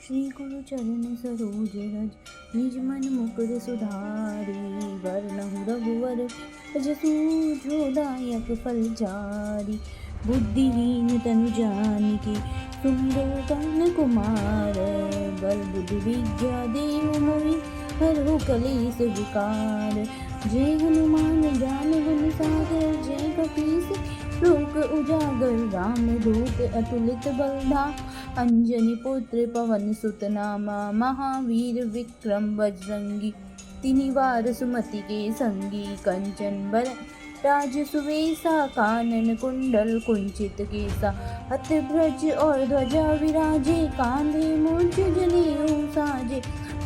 श्री गुरु चरण सरोज रज निज मन मुकुर सुधारी। वरनहु रघुवर जसु जोदायक फल चारि। बुद्धिहीन तनु जानिके सुमिरो पवन कुमार। बल बुद्धि विद्या देहु मोहि हरहु कलेस विकार। जय हनुमान ज्ञान गुण सागर जय कपीस लोक उजागर। राम दूत अतुलित बलधा अंजनी पुत्र पवन सुत नामा। महावीर विक्रम बजरंगी तिनि वार सुमति के संगी। कंचन बर राज सुवेसा कानन कुंडल कुंचित केसा। हाथ ब्रज और ध्वजा विराजे कांधे मूंज जनेऊ साजे।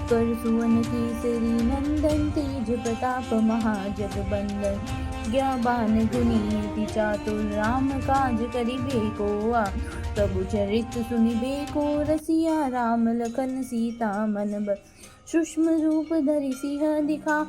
कर सुवन केसरी नंदन तेज प्रताप महाजगबंदन। ज्ञावान गुणी चातुर राम काज करिबे को आ। प्रभु चरित सुनिबे को रसिया राम लखन सीता मन बस। सूक्ष्म रूप धरि सिंह दिखा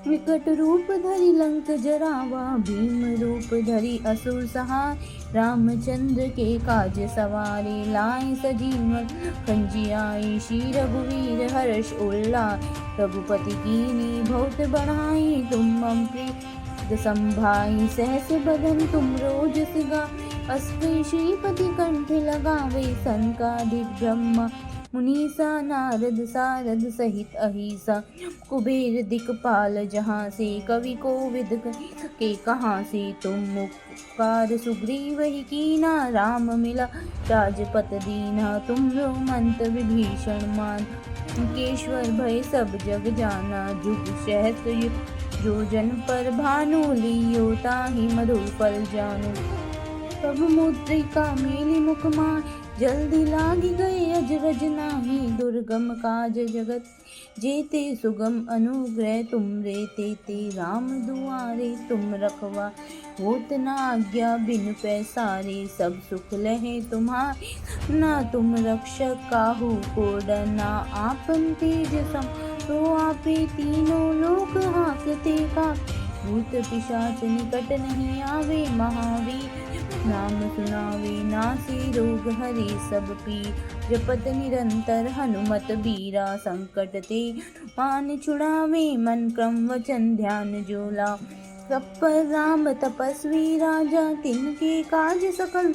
विकट रूप धरि लंक जरावा। भीम रूप धरि असुर सहाय रामचंद्र के काज सवारे। लाए सजीवन खंजियाई श्री रघुवीर हर्ष उल्लास। रघुपति कीन्ही बहुत बढ़ाई तुम मम प्रिय संभाई। सहस बदन तुम रोज सिगा अस्ति श्रीपति कंठ लगावे। सनकादिक ब्रह्मा मुनीसा नारद सारद सहित अहिसा। कुबेर दिक्पाल जहाँ से कवि कोविद के कहाँ से। तुम उपकार सुग्रीव ही कीना राम मिला राजपत दीना। तुम मंत विभीषण मान केश्वर भय सब जग जाना। जुग सहस्र जो जन पर भानु लियो ताहि मधुर फल जानु। प्रभु मुद्रिका मेलि मुख माय जल्दी लागी गए अजरज नाही। दुर्गम काज जगत जेते सुगम अनुग्रह तुमरे। तेते राम दुआरे तुम रखवा होत न आज्ञा बिनु पैसारे। सब सुख लहे तुम्हारे ना तुम रक्षक काहू को डरना। आपन तेज सम तो आपे तीनों लोक हाकते का। भूत पिशाच निकट नहीं आवे महावीर नाम सुनावे। नासी रोग हरे सब पीर जपत निरंतर हनुमत बीरा। संकट ते मान छुड़ावे मन क्रम वचन ध्यान जो लाव। सब पर राम तपस्वी राजा तिनके काज सकल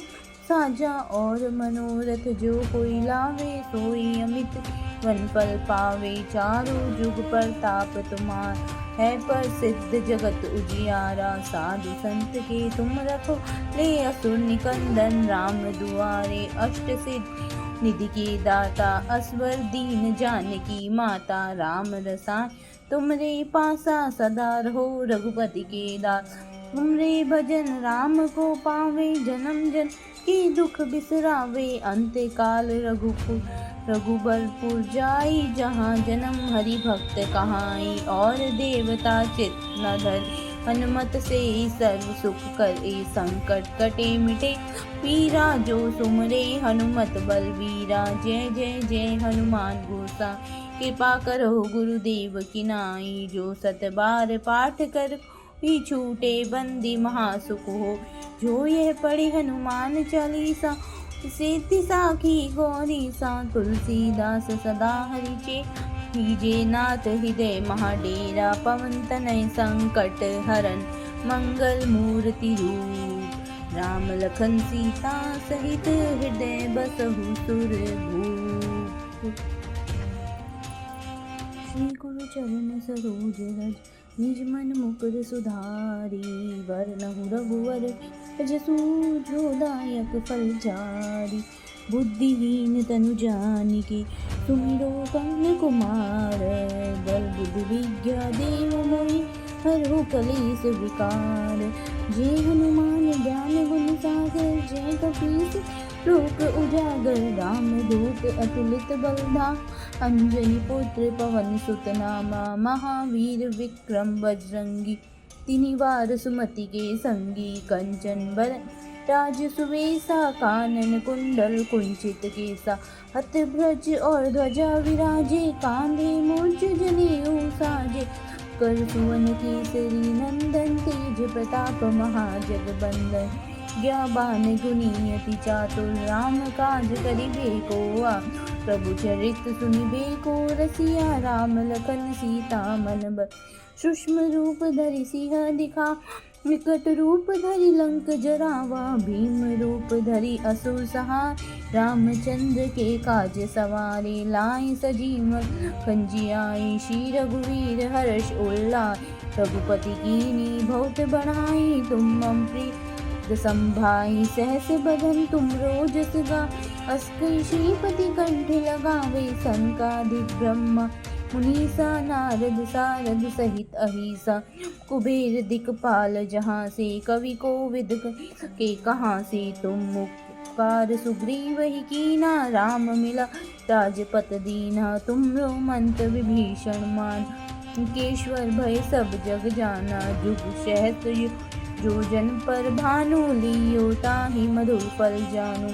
साजा। और मनोरथ जो कोई लावे सोई अमित वन फल पावे। चारों जुग प्रताप तुम्हार है प्रसिद्ध जगत उजियारा। साधु संत के तुम रखो ले असुर निकंदन। राम दुआरे अष्ट सिद्धि निधि के दाता। असवर दीन जानकी माता। राम रसायन तुमरे पासा सदा रहो रघुपति के दास। तुमरे भजन राम को पावे जन्म जन की दुख बिसरावे। अंत काल रघुबरपुर जाई जहाँ जन्म हरि भक्त कहाई। और देवता चित न धर हनुमत से सर्व सुख करे। संकट कटे मिटे पीरा जो सुमरे हनुमत बलवीरा। जय जय जय हनुमान गोसा कृपा करो गुरुदेव की नाई। जो सत बार पाठ कर ही छूटे बंदी महासुख हो। जो यह पढ़े हनुमान चालीसा सिद्धि साखी गौरी सा। तुलसीदास सदा हरिचे हीजे नाथ हृदय महाडेरा। पवन तनय संकट हरन मंगल मूर्ति रूप। राम लखन सीता सहित हृदय बसहु सुरभूप। श्री गुरु चरण सरोज रज निज मन मुकुर सुधारी। वरनहु रघुवर जसु जोदायक फल चारि। बुद्धिहीन तनु जानिके सुमिरो पवन कुमार। बल बुद्धि विद्या देहु मोहि हरहु कलेस विकार। जय हनुमान ज्ञान गुण सागर जय कपीस लोक उजागर। राम दूत अतुलित बलधा अंजनी पुत्र पवन सुत नामा। महावीर विक्रम बजरंगी तिनि वार सुमति के संगी। कंचन बर राज सुवेसा कानन कुंडल कुंचित केसा। हाथ ब्रज और ध्वजा विराजे कांधे मूंज जनेऊ साजे। कर सुवन केसरी नंदन तेज प्रताप महाजगबंदन। ज्ञाबान गुनी अति चातुर राम काज करिबे को आ। प्रभु चरित सुनिबे को रसिया राम लखन सीता मन बर। सूक्ष्म रूप धरि सिंह दिखा विकट रूप धरि लंक जरावा। भीम रूप धरि असुर सहार रामचंद्र के काज सवारे। लाए सजीवन खंजियाई श्री रघुवीर हर्ष उल्लास। रघुपति कीनी बहुत बढ़ाई तुम मम प्रिय संभाई। सहस बदन तुम रोजस गा अस्कर श्रीपति कंठ लगावे। सनकादिक ब्रह्मा मुनीसा नारद सारद सहित अहिसा। कुबेर दिक्पाल जहाँ से कवि कोविद के कहाँ से। तुम मुक्कार सुग्रीव ही कीना राम मिला राजपत दीना। तुमरो मंत विभीषण मान केश्वर भय सब जग जाना। जुग सहस्र जो जन पर भानु लियो ताहि मधुर फल जानु।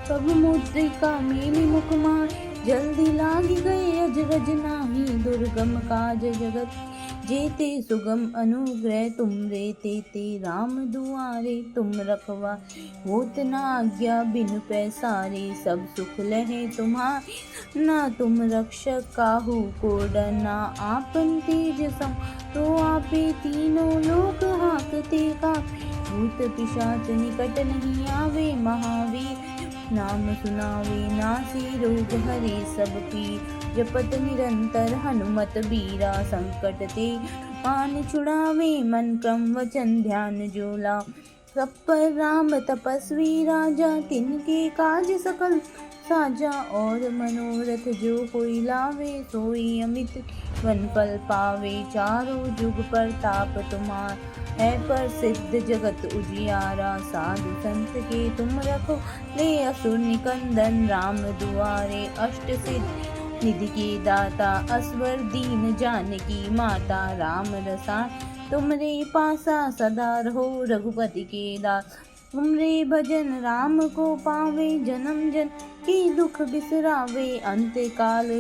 सब मुद्रिका मेली मुख मार जल्दी लागी गए अजरज नाही। दुर्गम काज जगत जेते सुगम अनुग्रह तुम रे। ते राम दुआरे तुम रखवा होत न आज्ञा बिनु पैसारे। सब सुख लहे तुम्हारे ना तुम रक्षक काहू को डरना। आपन तेज सम तो आपे तीनों लोक हाकते का। भूत पिशाच निकट नहीं आवे महावीर नाम सुनावे। नासी रोग हरे सब पीर जपत निरंतर हनुमत बीरा। संकट ते मान छुड़ावे मन क्रम वचन ध्यान जो ला। सब पर राम तपस्वी राजा तिनके काज सकल साजा। और मनोरथ जो कोई लावे सोई अमित वन फल पावे। चारों जुग प्रताप तुम्हार है पर सिद्ध जगत उजियारा। साधु संत के तुम रखो ले असुर निकंदन। राम दुआरे अष्ट सिद्ध निधि के दाता। असवर दीन जानकी माता। राम रसायन तुमरे पासा सदा रहो रघुपति के दास। तुमरे भजन राम को पावे जन्म जन के दुख बिसरावे। अंत काल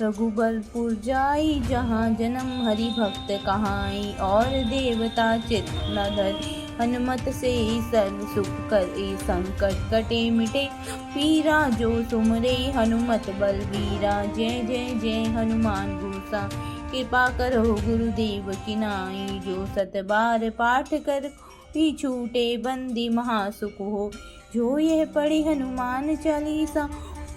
रघुबरपुर जाई जहाँ जन्म हरि भक्त कहाई। और देवता चित न धरि हनुमत से सर्व सुख करे। संकट कटे मिटे पीरा जो सुमरे हनुमत बलवीरा। जय जय जय हनुमान गोसा कृपा करो गुरुदेव की नाई। जो सत बार पाठ कर ही छूटे बंदी महासुख हो। जो यह पढ़ी हनुमान चालीसा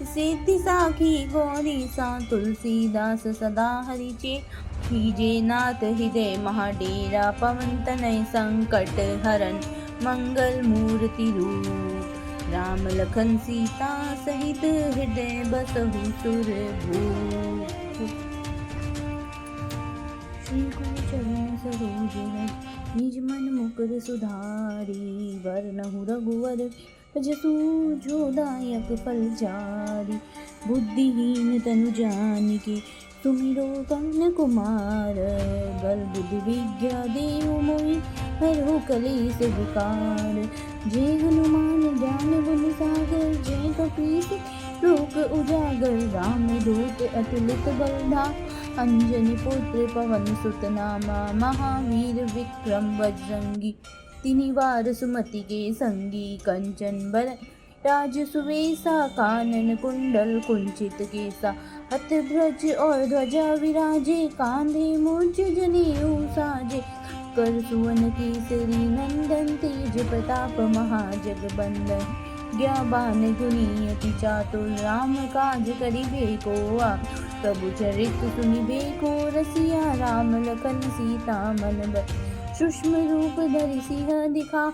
सिद्धि साखी गौरी सा। तुलसीदास सदा हरिचे कीजे नाथ हृदय महाडेरा। पवन तनय संकट हरन मंगल मूर्ति रूप। राम लखन सीता सहित हृदय बसहु सुरभूप। श्री गुरु चरण सरोज रज निज मन मुकुर सुधारी। वरनहु रघुवर जसु जो दायक फल चारि। बुद्धिहीन तनु जानिके सुमिरो पवन कुमार। बल बुद्धि विद्या देहु मोहि हरहु कलेस विकार। जय हनुमान ज्ञान गुण सागर जय कपीस लोक उजागर। राम दूत अतुलित बलधाम अंजनी पुत्र पवन सुत नामा। महावीर विक्रम बजरंगी तिनि वार सुमति के संगी। कंचन बर राज सुवेसा कानन कुंडल कुंचित केसा। हत ब्रज और ध्वजा विराजे कांधे मूर्ज जनेऊ साजे। कर सुवन केसरी नंदन तेज प्रताप महाजगबंदन। ज्ञाबान गुनी अति चातुर राम काज करिबे को आ। प्रभु चरित सुनिबे को रसिया राम लखन सीता मन बर। सूक्ष्म रूप धरि सिंह दिखा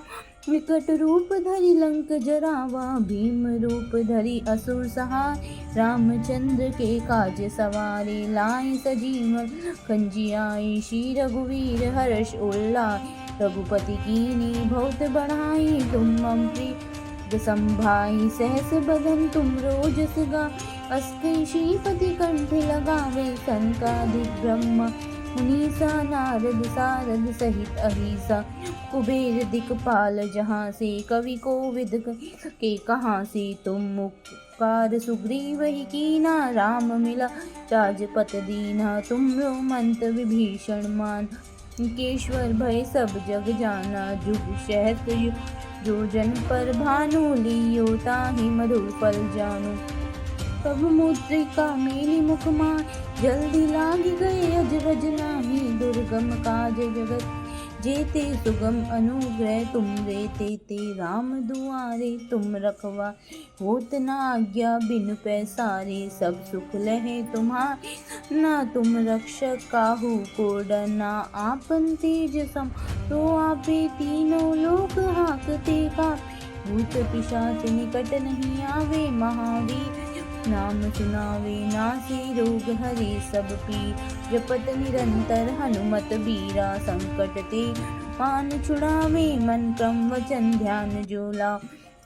विकट रूप धरि लंक जरावा। भीम रूप धरि असुर सहार रामचंद्र के काज सवारे। लाए सजीवन खंजियाई श्री रघुवीर हर्ष उल्लास। रघुपति कीनी बहुत बढ़ाई तुम मम प्रिय संभाई। सहस बदन तुम रोजस गा अस्कर श्रीपति कंठ लगावे। सनकादिक ब्रह्मा मुनीसा नारद सारद सहित अहिसा। कुबेर दिक्पाल जहाँ से कवि कोविद के कहाँ से। तुम मुक्कार सुग्रीव ही कीना राम मिला राजपत दीना। तुमरो मंत विभीषण मान केश्वर भय सब जग जाना। जुग सहस्र जो जन पर भानु लियो ताहि मधुर फल जानु। कब मुद्रिका मेली मुख माय जल्दी लागी गए अजरज नाही। दुर्गम काज जगत जेते सुगम अनुग्रह तुम रे ते राम दुआरे तुम रखवा। होत न आज्ञा बिनु पैसारे सब सुख लहे तुम्हारे। ना तुम रक्षक काहू को डरना आपन तेज सम तो आपे तीनों लोक हाकते का। भूत पिशाच निकट नहीं आवे महावीर नाम सुनावे नासी रोग हरे सब पीर। जपत निरंतर हनुमत बीरा संकट ते मान छुड़ावे मन क्रम वचन ध्यान जोला।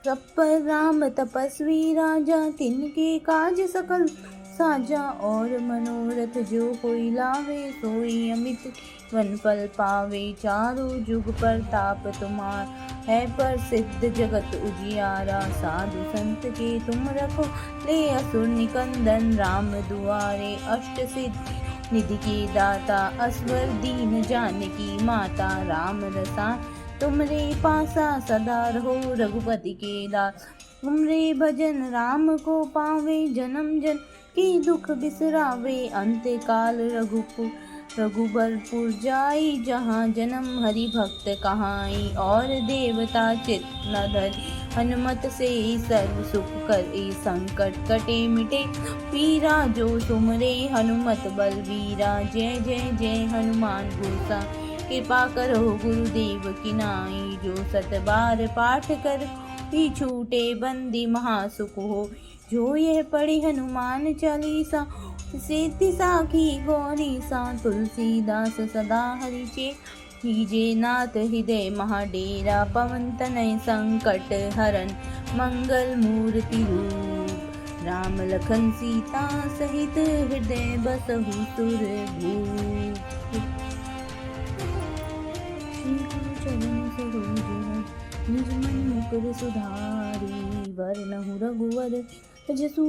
सब पर राम तपस्वी राजा तिनके काज सकल साजा। और मनोरथ जो कोई लावे सोई अमित वन फल पावे। चारों जुग प्रताप तुम्हार है प्रसिद्ध जगत उजियारा। साधु संत के तुम रखो ले असुर निकंदन राम दुआरे। अष्ट सिद्धि निधि के दाता असवर दीन जानकी माता। राम रसा तुमरे पासा सदा रहो रघुपति के दास। तुमरे भजन राम को पावे जन्म जन की दुख बिसरावे। अंत काल रघुबरपुर जाई जहाँ जन्म हरि भक्त कहाई। और देवता चित न धरि हनुमत से सर्व सुख करे। संकट कटे मिटे पीरा जो तुमरे हनुमत बलवीरा। जय जय जय हनुमान गोसा कृपा करो गुरुदेव की नाई। जो सत बार पाठ कर ही छूटे बंदी महासुख हो। जो यह पढ़े हनुमान चालीसा सिद्धि साखी गौरी सा। तुलसीदास सदा हरि चेत कीजे नाथ हृदय महाडेरा। पवन तनय संकट हरन मंगल मूर्ति रूप। राम लखन सीता सहित हृदय बसहु सुरभूप। चरण सरोज निज मन मुकुर सुधारी। वरनहु रघुवर जसु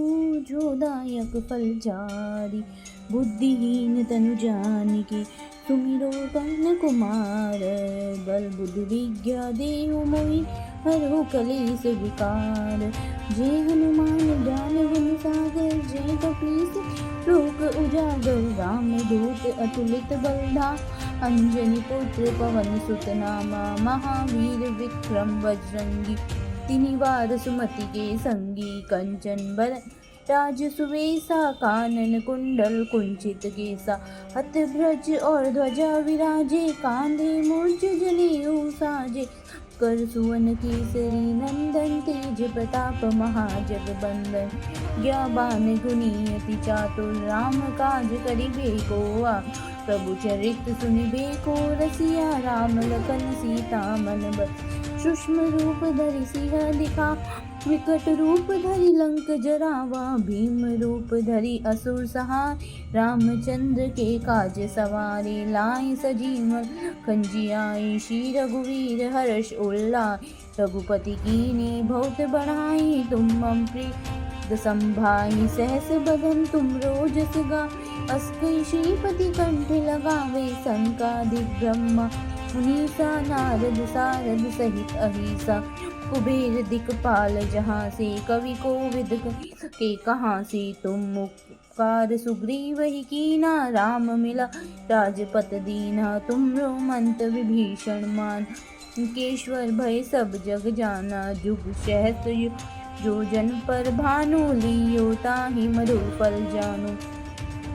जोदायक फल जारी। बुद्धिहीन तनु जानिके सुमिरो पवन कुमार। बल बुद्धि विद्या देहु मोहि हरहु कलेस विकार। जय हनुमान ज्ञान गुण सागर जय कपीस लोक उजागर। राम दूत अतुलित बलधा अंजनी पुत्र पवन सुत नामा। महावीर विक्रम बजरंगी तिनि वार सुमति के संगी। कंचन बर राज सुवेसा कानन कुंडल कुंचित केसा। हत ब्रज और ध्वजा विराजे कांधे मूर्ज जनेऊ साजे। कर सुवन केसरी नंदन तेज प्रताप महाजगबंदन। ज्ञावान गुणी अति चातुर राम काज करिबे को आ। प्रभु चरित सुनिबे को रसिया राम लखन सीता मन बस। सूक्ष्म रूप धरि सिंह दिखा विकट रूप धरि लंक जरावा। भीम रूप धरि असुर सहाय रामचंद्र के काज सवारे। लाए सजीवन खंजियाई श्री रघुवीर हर्ष उल्लास। रघुपति कीन्ही बहुत बढ़ाई तुम मम प्रिय संभाई। सहस बदन तुम रोजस गा अस कई श्रीपति कंठ लगावे। सनकादिक ब्रह्मा मुनीसा नारद सारद सहित अहिसा। कुबेर दिक्पाल जहाँ से कवि कोविद के कहाँ से। तुम मुपकार सुग्रीव ही कीना राम मिला राजपत दीना। तुमरो मंत विभीषण मान केश्वर भय सब जग जाना। जुग सहस्र जो जन पर भानु लियो ताहि मधुर फल जानु।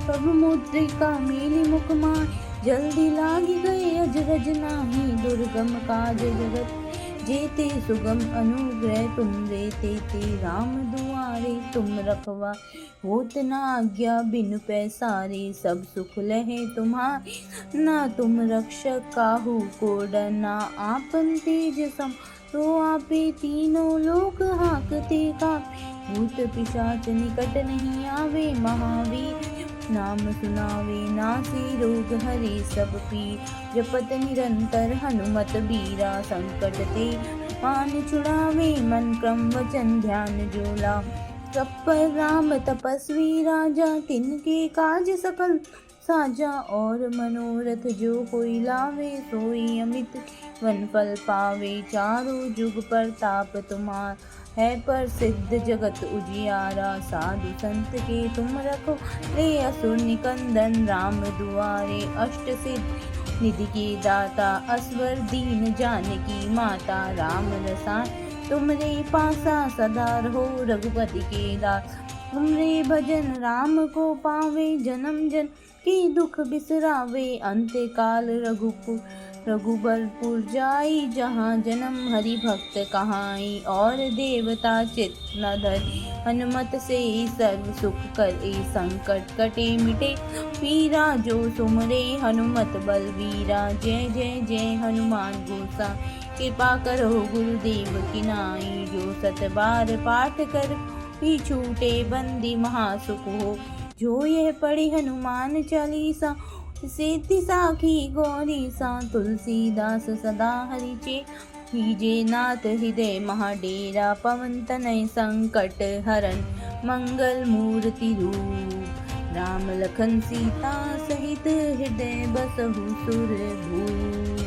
कब मुद्रिका मेली मुख माय जल्दी लागी गए अजरज नाही। दुर्गम काज जगत जेते सुगम अनुग्रह तुम रे ते राम दुआरे तुम रखवा। होत न आज्ञा बिनु पैसारे सब सुख लहे तुम्हारे। ना तुम रक्षक काहू को डरना आपन तेज सम तो आपे तीनों लोक हाकते का। भूत पिशाच निकट नहीं आवे महावीर नाम सुनावे नासी रोग हरे सब पीर। जपत निरंतर हनुमत बीरा संकट ते मान छुड़ावे। मन क्रम वचन ध्यान जोला। सब पर राम तपस्वी राजा तिनके काज सकल साजा और मनोरथ जो कोई लावे सोई अमित वन फल पावे चारों जुग प्रताप तुम्हार है प्रसिद्ध जगत उजियारा साधु संत के तुम रखो ले असुर निकंदन राम दुआरे अष्ट सिद्ध निधि के दाता असवर दीन जानकी माता राम रसायन तुमरे पासा सदा रहो रघुपति के दास तुमरे भजन राम को पावे जन्म जन की दुख बिसरावे अंत्य काल रघुबरपुर जाई जहाँ जन्म हरि भक्त कहाई और देवता चित न धरि हनुमत से सर्व सुख करे संकट कटे मिटे पीरा जो सुमरे हनुमत बलवीरा जय जय जय हनुमान गोसा कृपा करो गुरुदेव की नाई जो सत बार पाठ कर ही छूटे बंदी महासुख हो जो यह पढ़े हनुमान चालीसा सेति साखी गौरी सा तुलसीदास सदा हरिचे हीजे नाथ हृदय महाडेरा पवन तनय संकट हरन मंगल मूर्ति रूप राम लखन सीता सहित हृदय बसहु सुर भूप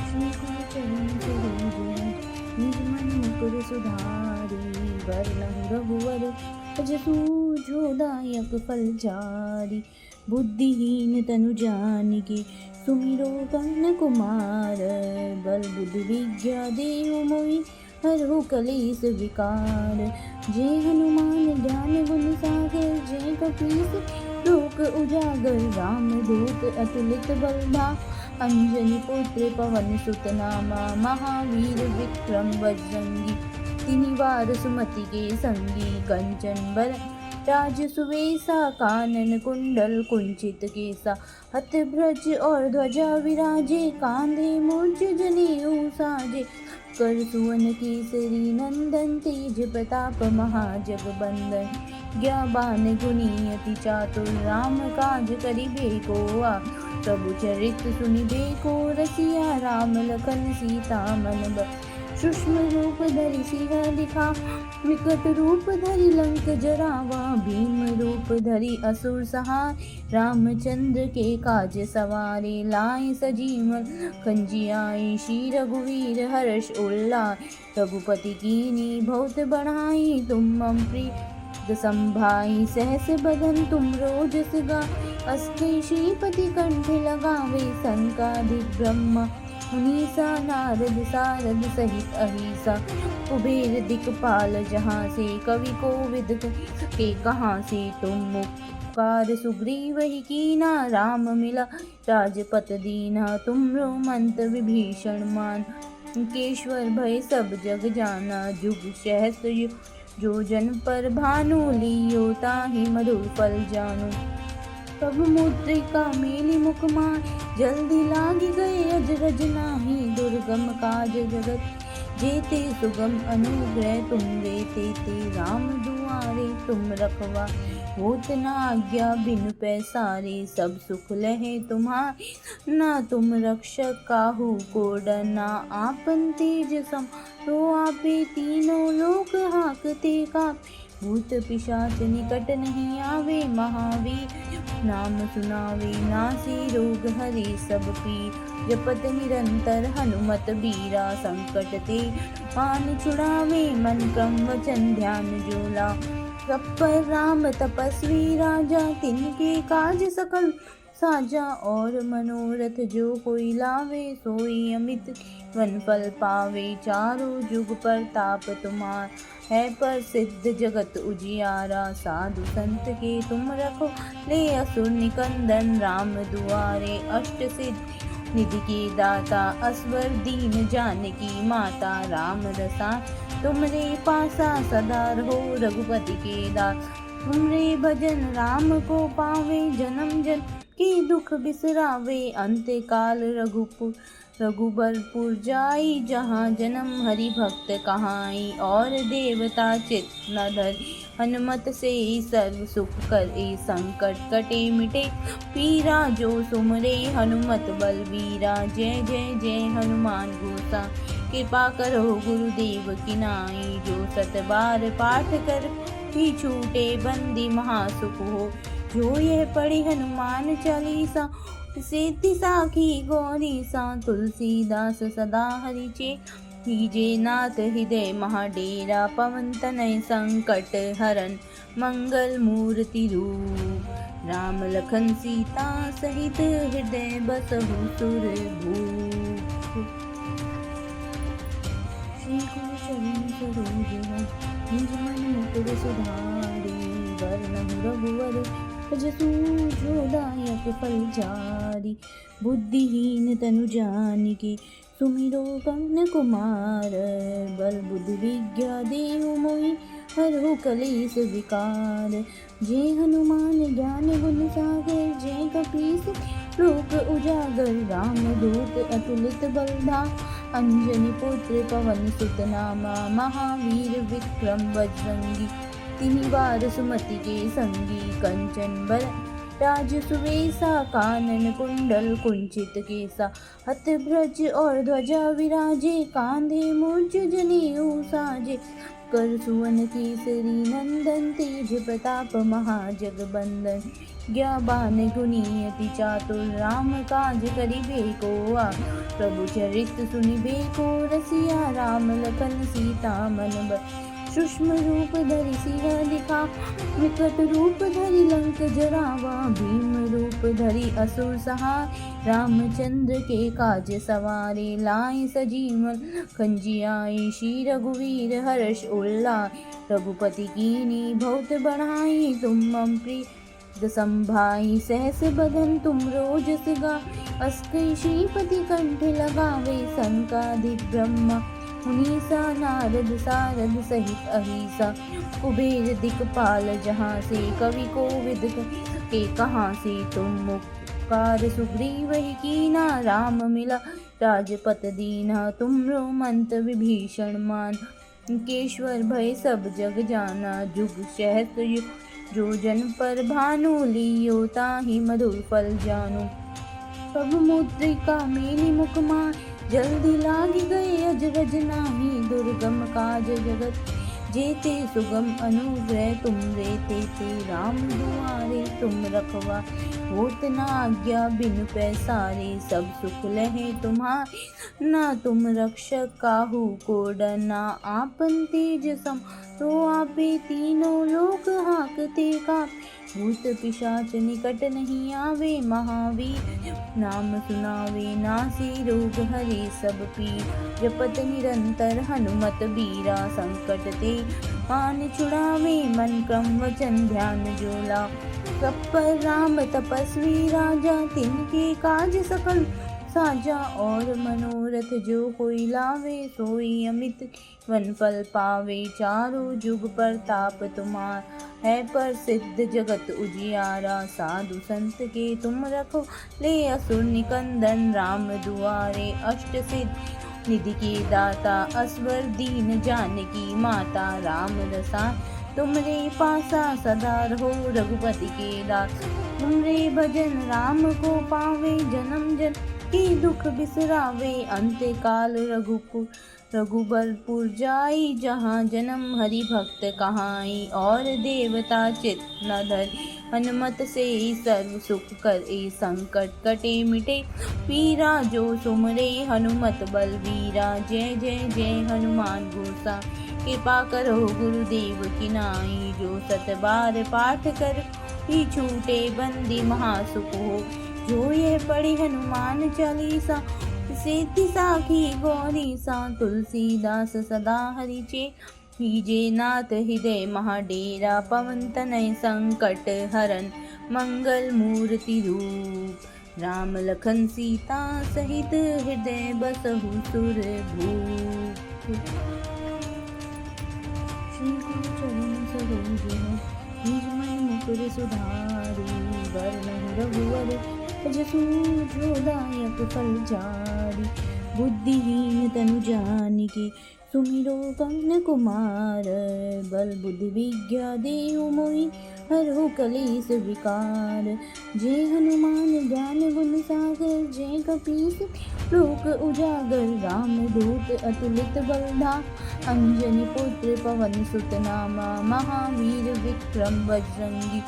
श्री गुरु चरण सरोज निज मन मुकुर सुधारी वरनहु रघुवर जसु जोदायक फल चारि बुद्धिहीन तनु जानिके सुमिरो पवन कुमार बल बुद्धि विद्या देहु मोहि हरहु कलेश विकार जय हनुमान ज्ञान गुण सागर जय कपीस लोक उजागर राम दूत अतुलित बलधा अंजनी पुत्र पवन सुत नामा महावीर विक्रम बजरंगी तिनिवार सुमति के संगी कंचन बर राज सुवेसा कानन कुंडल कुंचित केसा हत भ्रज और ध्वजा विराजे कांधे मूर्ज जनेऊ साजे कर सुवन केसरी नंदन तेज प्रताप महाजगबंदन ज्ञाबान गुणी अति चातुर राम काज करिबे को प्रभु चरित सुनिबे को रसिया राम लखन सीता मन बस सूक्ष्म रूप धरि सिंह दिखा विकट रूप धरि लंक जरावा भीम रूप धरि असुर सहार रामचंद्र के काज सवारे लाए सजीवन खंजियाए श्री रघुवीर हर्ष उल्लास रघुपति कीनी बहुत बढ़ाई तुम मम प्रिय संभाई सहस बदन तुम रोजस गा अस्ते श्रीपति कंठ लगावे संकादिक ब्रह्म मुनीसा नारद सारद सहित अहिसा कुबेर दिक्पाल जहाँ से कवि को विद के कहाँ से तुम मुक्कार सुग्रीव ही कीना राम मिला राजपत दीना तुमरो मंत्र विभीषण मान केश्वर भय सब जग जाना जुग सहस्र जो जन पर भानु लियो ताहि मधुर फल जानो तब मुद्रिका मेली मुखमान जल्दी लागी गए अजरज नाही दुर्गम काज जगत जेते सुगम अनुग्रह तुम देते ते राम दुआरे तुम रखवा होत न आज्ञा बिनु पैसारे सब सुख लहे तुम्हारे ना तुम रक्षक काहू को डरना आपन तेज सम तो आपे तीनों लोक हाकते का भूत पिशाच निकट नहीं आवे महावीर नाम सुनावे नासी रोग हरे सब पीर जपत निरंतर हनुमत बीरा संकट ते मान छुड़ावे मन क्रम वचन ध्यान जोला पर राम तपस्वी राजा तिनके काज सकल साजा और मनोरथ जो कोई लावे सोई अमित वन फल पावे चारों जुग प्रताप तुम्हार है प्रसिद्ध जगत उजियारा साधु संत के तुम रखो ले असुर निकंदन राम दुआरे अष्ट सिद्ध निधि के दाता असवर दीन जानकी माता राम रसायन तुमरे पासा सदा रहो रघुपति के दास तुमरे भजन राम को पावे जन्म जन की दुख बिसरावे अंत्य काल रघुबरपुर जाई जहाँ जन्म हरि भक्त कहाई और देवता चित न धरि हनुमत से सर्व सुख करे संकट कटे मिटे पीरा जो सुमरे हनुमत बलवीरा जय जय जय हनुमान गोसा कृपा करो गुरुदेव की नाई जो सत बार पाठ कर ही छूटे बंदी महासुख हो जो यह पढ़े हनुमान चालीसा सिद्धि साखी गौरी सा। तुलसीदास सदा हरिचे कीजे नाथ हृदय महाडेरा। पवन तनय संकट हरन मंगल मूर्ति रूप। राम लखन सीता सहित हृदय बसहु सुरभूप। श्री गुरु चरण सरोज रज निज मन मुकुर सुधारि। वरनहु रघुवर जसु जो दायक फल चारि। बुद्धिहीन तनु जानिके सुमिरो पवन कुमार। बल बुद्धि विद्या देहु मोहि हरहु कलेस विकार। जे हनुमान ज्ञान गुण सागर जे कपीस लोक उजागर। राम दूत अतुलित बलधा अंजनी पुत्र पवन सुत नामा। महावीर विक्रम बजरंगी तिनि बार सुमति के संगी। कंचन बर राज सुवेसा कानन कुंडल कुंचित केसा। हत ब्रज और ध्वजा विराजे कांधे मूंज जनेऊ साजे। कर सुवन केसरी नंदन तेज प्रताप महाजगबंदन। ज्ञाबान गुणी अति चातुर राम काज करिबे को आ। प्रभु चरित सुनिबे को रसिया राम लखन सीता मन बसिया। सूक्ष्म रूप धरि सिंह दिखा विकट रूप धरि लंक जरावा। भीम रूप धरि असुर सहाय रामचंद्र के काज सवारे। लाए सजीवन खंजियाए श्री रघुवीर हर्ष उल्लास। रघुपति कीन्ही बहुत बढ़ाई तुम मम प्रिय संभाई। सहस बदन तुम रोजस गावै अस कई श्रीपति कंठ लगावे। सनकादिक ब्रह्मा मुनीसा नारद सारद सहित अहिसा। कुबेर दिक्पाल जहाँ से कवि कोविद के कहाँ से। तुम उपकार सुग्रीव ही कीना राम मिला राजपत दीना। तुमरो मंत विभीषण मान केश्वर भय सब जग जाना। जुग सहस्र जो जन पर भानु लियो ताहि मधुर फल जानो। प्रभु मुद्रिका मेलि मुख माय जल्दी लागी गए अजरज नाही। दुर्गम काज जगत जेते सुगम अनुग्रह तुम रे तेते। राम दुआरे तुम रखवा होत न आज्ञा बिनु पैसारे। सब सुख लहे तुम्हारे ना तुम रक्षक काहू को डरना। आपन तेज सम तो आपे तीनों लोक हाकते का। भूत पिशाच निकट नहीं आवे महावीर नाम सुनावे। नासी रोग हरे सब पीर जपत निरंतर हनुमत बीरा। संकट ते मान छुड़ावे मन क्रम वचन ध्यान जोला। सब पर राम तपस्वी राजा तिनके काज सकल साजा। और मनोरथ जो कोई लावे सोई अमित वन फल पावे। चारों जुग प्रताप तुम्हार है प्रसिद्ध जगत उजियारा। साधु संत के तुम रखो ले असुर निकंदन। राम दुआरे अष्ट सिद्धि निधि के दाता। असवर दीन जानकी माता। राम रसायन तुमरे पासा सदा रहो रघुपति के दास। तुमरे भजन राम को पावे जन्म जन की दुख बिसरावे। अंत काल रघुबरपुर जाई जहाँ जन्म हरि भक्त कहाई। और देवता चित न धरि हनुमत से सर्व सुख करे। संकट कटे मिटे पीरा जो सुमरे हनुमत बलवीरा। जय जय जय हनुमान गोसा कृपा करो गुरुदेव की नाई। जो सत बार पाठ कर ही छूटे बंदी महासुख हो। जो यह पढ़े हनुमान चालीसा सिद्धि साखी गौरी सा। तुलसीदास सदा हरिचे कीजे नाथ हृदय महाडेरा। पवन तनय संकट हरन मंगल मूर्ति रूप। राम लखन सीता सहित हृदय बसहु सुरभूप। श्री गुरु चरण सरोज रज निज मन मुकुर सुधारि। वरनहु रघुवर जसु जो दायक फल चारि। बुद्धिहीन तनु जानिके सुमिरो पवन कुमार। बल बुद्धि विद्या देहु मोहि हरहु कलेस विकार। जे हनुमान ज्ञान गुण सागर जे कपीस लोक उजागर। राम दूत अतुलित बलधा अंजनी पुत्र पवन सुत नामा। महावीर विक्रम बजरंगी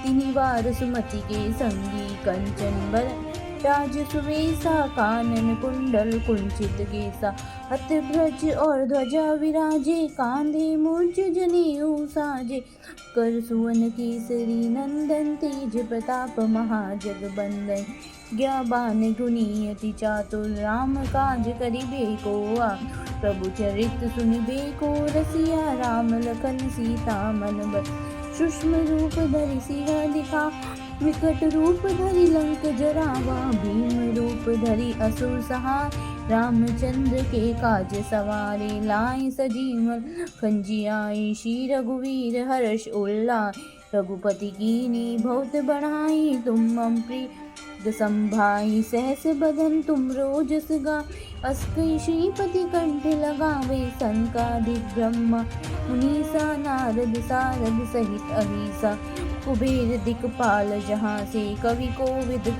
तिनि वार सुमति के संगी कंचन बर राज सुवेसा कानन कुंडल कुंचित केसा अत ब्रज और ध्वजा विराजे कांधे मूर्ज जनेऊ साजे कर सुवन केसरी नंदन तेज प्रताप महाजगबंदन ज्ञाबान गुनी अति चातुर राम काज करिबे को प्रभु चरित सुनिबे को रसिया राम लखन सीता मन बस सूक्ष्म रूप धरि सिंह दिखा विकट रूप धरि लंक जरावा भीम रूप धरि असुर सहार रामचंद्र के काज सवारे लाए सजीवन खंजियाई श्री रघुवीर हर्ष उल्लास रघुपति कीनी बहुत बढ़ाई तुम मम प्रिय संभाई सहस बदन तुम रोजस गा अस्कई श्रीपति कंठ लगावे सनकादिक ब्रह्मा मुनीसा नारद सारद सहित अहिसा कुबेर दिक्पाल जहाँ से कवि कोविद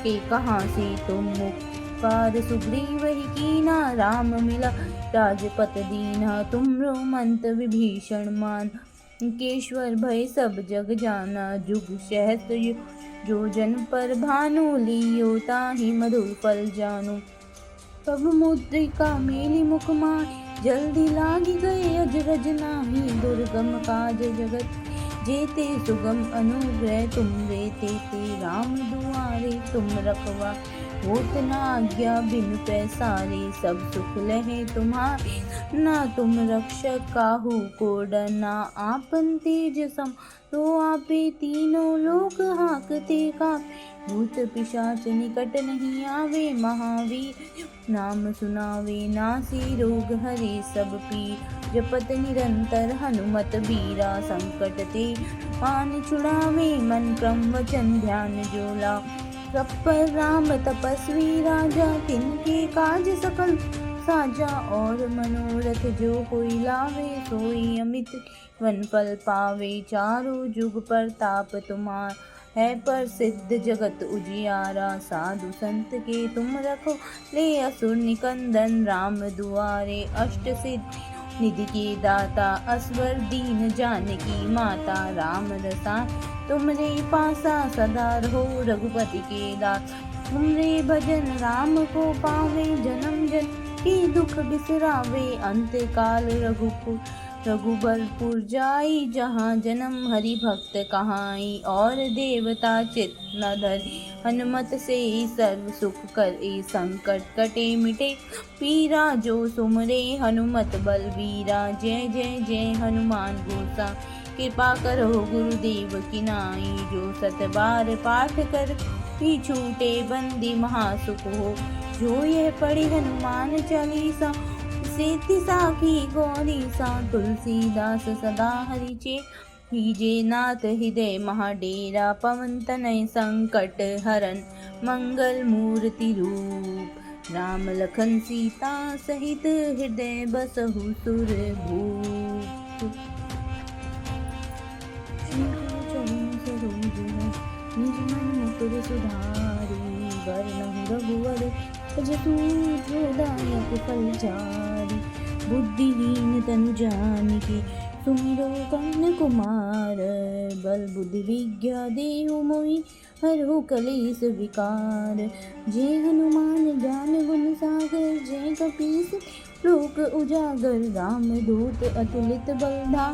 के कहाँ से तुम मुखार सुग्रीव ही कीना राम मिला राजपत दीना तुमरो मंत विभीषण मान केश्वर भय सब जग जाना जुग सहस्त्र जो जन पर भानु लियो ताहि मधुर फल जानु तब मुद्रिका मेली मुख माय जल्दी लागी गए अजरज नाही दुर्गम काज जगत जेते सुगम अनुग्रह तुम रे ते राम दुआरे तुम रखवा होत न आज्ञा बिन पैसारे सब सुख लहे तुम्हारे ना तुम रक्षक काहू को डरना आपन तेज सम तो आपे तीनों लोक हाकते का भूत पिशाच निकट नहीं आवे महावीर नाम सुनावे नासी रोग हरे सब पीर जपत निरंतर हनुमत बीरा संकट ते पान छुड़ावे मन क्रम वचन ध्यान जोला तत्पर राम तपस्वी राजा तिनके काज सकल साजा और मनोरथ जो कोई लावे सोई अमित वन फल पावे चारों जुग प्रताप तुम्हार है पर सिद्ध जगत उजियारा साधु संत के तुम रखो ले असुर निकंदन राम दुआरे अष्ट सिद्ध निधि के दाता असवर दीन जानकी माता राम रसा तुमरे पासा सदा रहो रघुपति के दास तुमरे भजन राम को पावे जन्म जन की दुख बिसरावे अंत काल रघुबरपुर जाई जहाँ जन्म हरि भक्त कहाई और देवता चित न धरि हनुमत से सर्व सुख कर संकट कटे मिटे पीरा जो सुमरे हनुमत बलवीरा जय जय जय हनुमान गोसा कृपा करो गुरुदेव की नाई जो सत बार पाठ कर ही छूटे बंदी महासुख हो जो यह पढ़ी हनुमान चालीसा सेति साखी गौरी सा तुलसीदास सदा हरिचे हीजे नाथ हृदय महाडेरा पवन तनय संकट हरन मंगल मूर्ति रूप राम लखन सीता सहित हृदय बसहु सुर भूप निज मन मुकुर सुधारी वरनहु रघुवर जसु जोदायक फलचारी बुद्धिहीन तनु जानिके सुमिरो कर्ण कुमार बल बुद्धि विद्या देहु मोहि हरहु कलेस विकार जय हनुमान ज्ञान गुण सागर जय कपीस लोक उजागर राम दूत अतुलित बलधा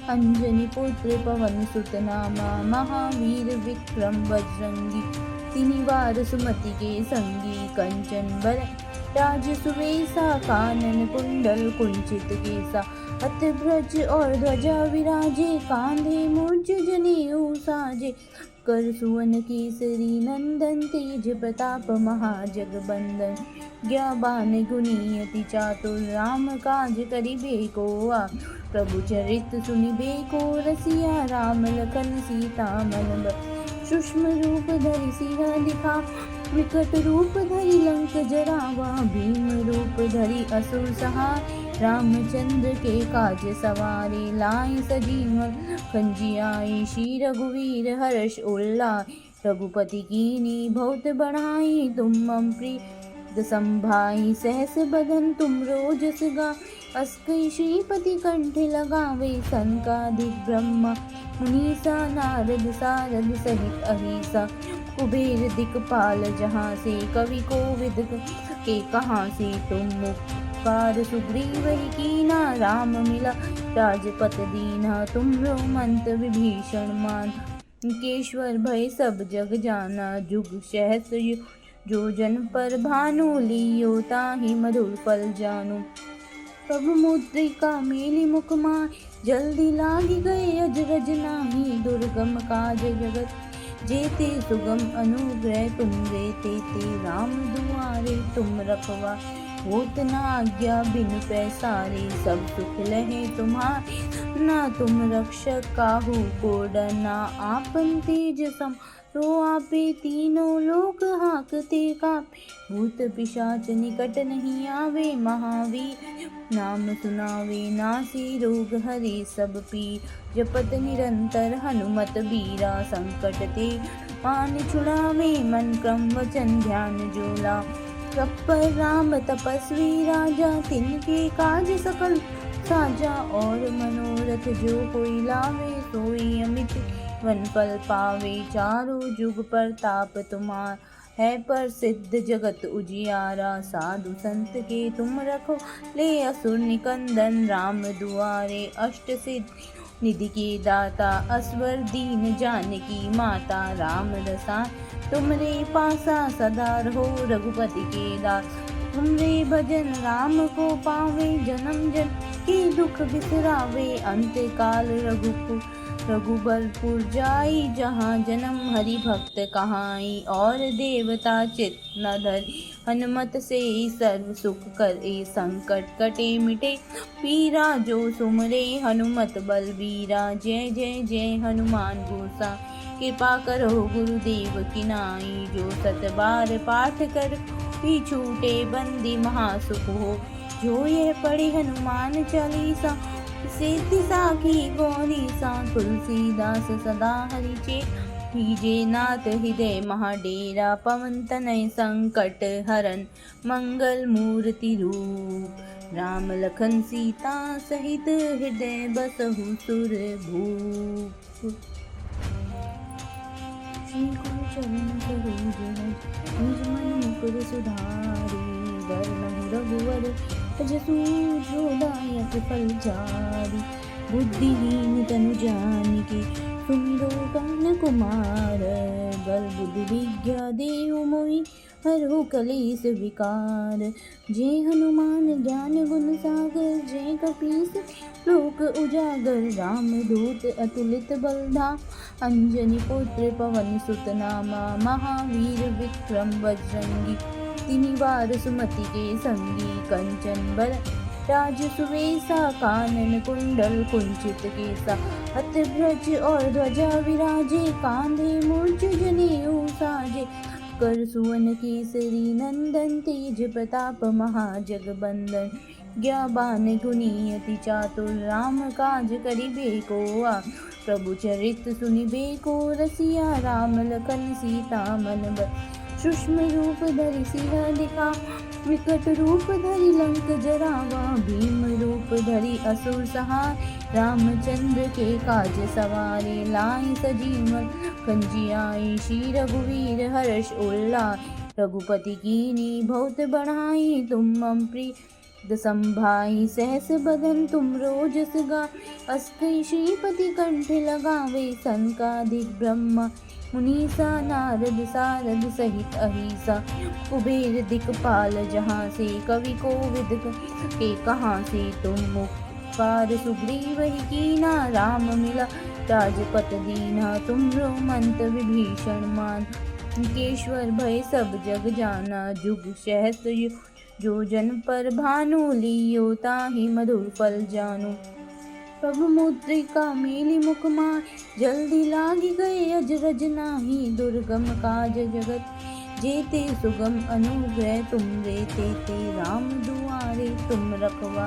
अंजनी पुत्र पवन सुत नामा महावीर विक्रम बजरंगी तिनि वार सुमति के संगी कंचन बर राज सुवेसा कानन कुंडल कुंचित केसा अत ब्रज और ध्वजा विराजे कांधे मूर्ज जनेऊ साजे कर सुवन केसरी नंदन तेज प्रताप महाजगबंदन ज्ञाबान गुनी अति चातुर राम काज करिबे को प्रभु चरित सुनिबे को रसिया राम लखन सीता मन बस सूक्ष्म रूप धरि सिंह दिखा विकट रूप धरि लंक जरावा भीम रूप धरि असुर सहार रामचंद्र के काज सवारे लाए सजीवन खंजियाई श्री रघुवीर हर्ष उल्लास रघुपति कीनी बहुत बढ़ाई तुम मम प्रिय संभाई सहस बदन तुम रोजस गा अस्कै श्रीपति कंठ लगावे सनकादिक ब्रह्मा मुनीसा नारद सारद सहित अहिसा कुबेर दिक्पाल जहाँ से कवि को विद के कहाँ से तुम मुखार सुग्रीव ही कीना राम मिला राजपत दीना तुमरो मंत विभीषण मान केश्वर भय सब जग जाना जुग सहस्र जो जन पर भानु लियो ताहि मधुर फल जानु प्रभु मुद्रिका मेली मुख माय जल्दी लागी गए अजरज नाही दुर्गम काज जगत जेते सुगम अनुग्रह तुम रे ते राम दुआरे तुम रखवा होत न आज्ञा बिनु पैसारे सब सुख लहे तुम्हारे ना तुम रक्षक काहू को डरना आपन तेज सम तो आपे तीनों लोक हाकते कापे भूत पिशाच निकट नहीं आवे महावीर नाम सुनावे नासी रोग हरे सब पीर जपत निरंतर हनुमत बीरा संकट ते मान छुड़ावे मन क्रम वचन ध्यान जोला तत्पर राम तपस्वी राजा तिनके काज सकल साजा और मनोरथ जो कोई लावे सोई अमित वन फल पावे चारों जुग प्रताप तुम्हार है प्रसिद्ध जगत उजियारा साधु संत के तुम रखो ले असुर निकंदन राम दुआरे अष्ट सिद्ध निधि के दाता असवर दीन जानकी माता राम रसान तुमरे पासा सदा रहो रघुपति के दास तुमरे भजन राम को पावे जन्म जन के दुख बिसरावे अंत काल रघुबरपुर जाई जहाँ जन्म हरि भक्त कहाई और देवता चित न धरी हनुमत से सर्व सुख करे संकट कटे मिटे पीरा जो सुमरे हनुमत बलबीरा जय जय जय हनुमान गोसा कृपा करो गुरुदेव की नाई जो सत बार पाठ कर भी छूटे बंदी महासुख हो जो यह पढ़े हनुमान चालीसा सिद्धि साखी गौरी सा तुलसीदास सदा हरिचे हीजे नाथ हृदय महाडेरा पवन तनय संकट हरन मंगल मूर्ति रूप राम लखन सीता सहित हृदय बसहु सुर भूप श्री गुरु चरण सरोज निज मन मुकुर सुधारी वरनहु रघुवर जसु जोदायक फल चारि बुद्धिहीन तनु जानिके सुमिरो पवन कुमार बल बुद्धि विद्या देहु मोहि हरहु कलेश विकार जय हनुमान ज्ञान गुण सागर जय कपीस लोक उजागर राम दूत अतुलित बलधाम अंजनी पुत्र पवन सुत नामा महावीर विक्रम बजरंगी तिनि वार सुमति के संगी कंचन बर राज सुवेसा कानन कुंडल कुंचित केसा अत ब्रज और ध्वजा विराजे कांधे मूर्छ जनेऊ साजे कर सुवन केसरी नंदन तेज प्रताप महाजगबंदन ज्ञाबान गुनी अति चातुर राम काज करिबे को प्रभु चरित सुनिबे को रसिया राम लखन सीता मन सूक्ष्म रूप धरि सिंह दिखा विकट रूप धरि लंक जरावा भीम रूप धरि असुर सहार रामचंद्र के काज सवारे लाई सजीवन कंजियाई श्री रघुवीर हर्ष उल्लास रघुपति कीनी बहुत बढ़ाई तुम मम प्रिय संभाई सहस बदन तुम रोजस गा अस्कै श्रीपति कंठ लगावे सनकादिक ब्रह्मा मुनीसा नारद सारद सहित अहिसा कुबेर दिक्पाल जहाँ से कवि को विद के कहाँ से तुम मुखार सुग्रीव ही कीना राम मिला राजपत दीना तुमरो मंत विभीषण मान केश्वर भय सब जग जाना जुग सहस्र जो जन पर भानु लियो ताहि मधुर फल जानु प्रभु मुद्रिका मेली मुख माय जल्दी लागी गए अजरज नाही दुर्गम काज जगत जेते सुगम अनुग्रह तुम रे ते राम दुआरे तुम रखवा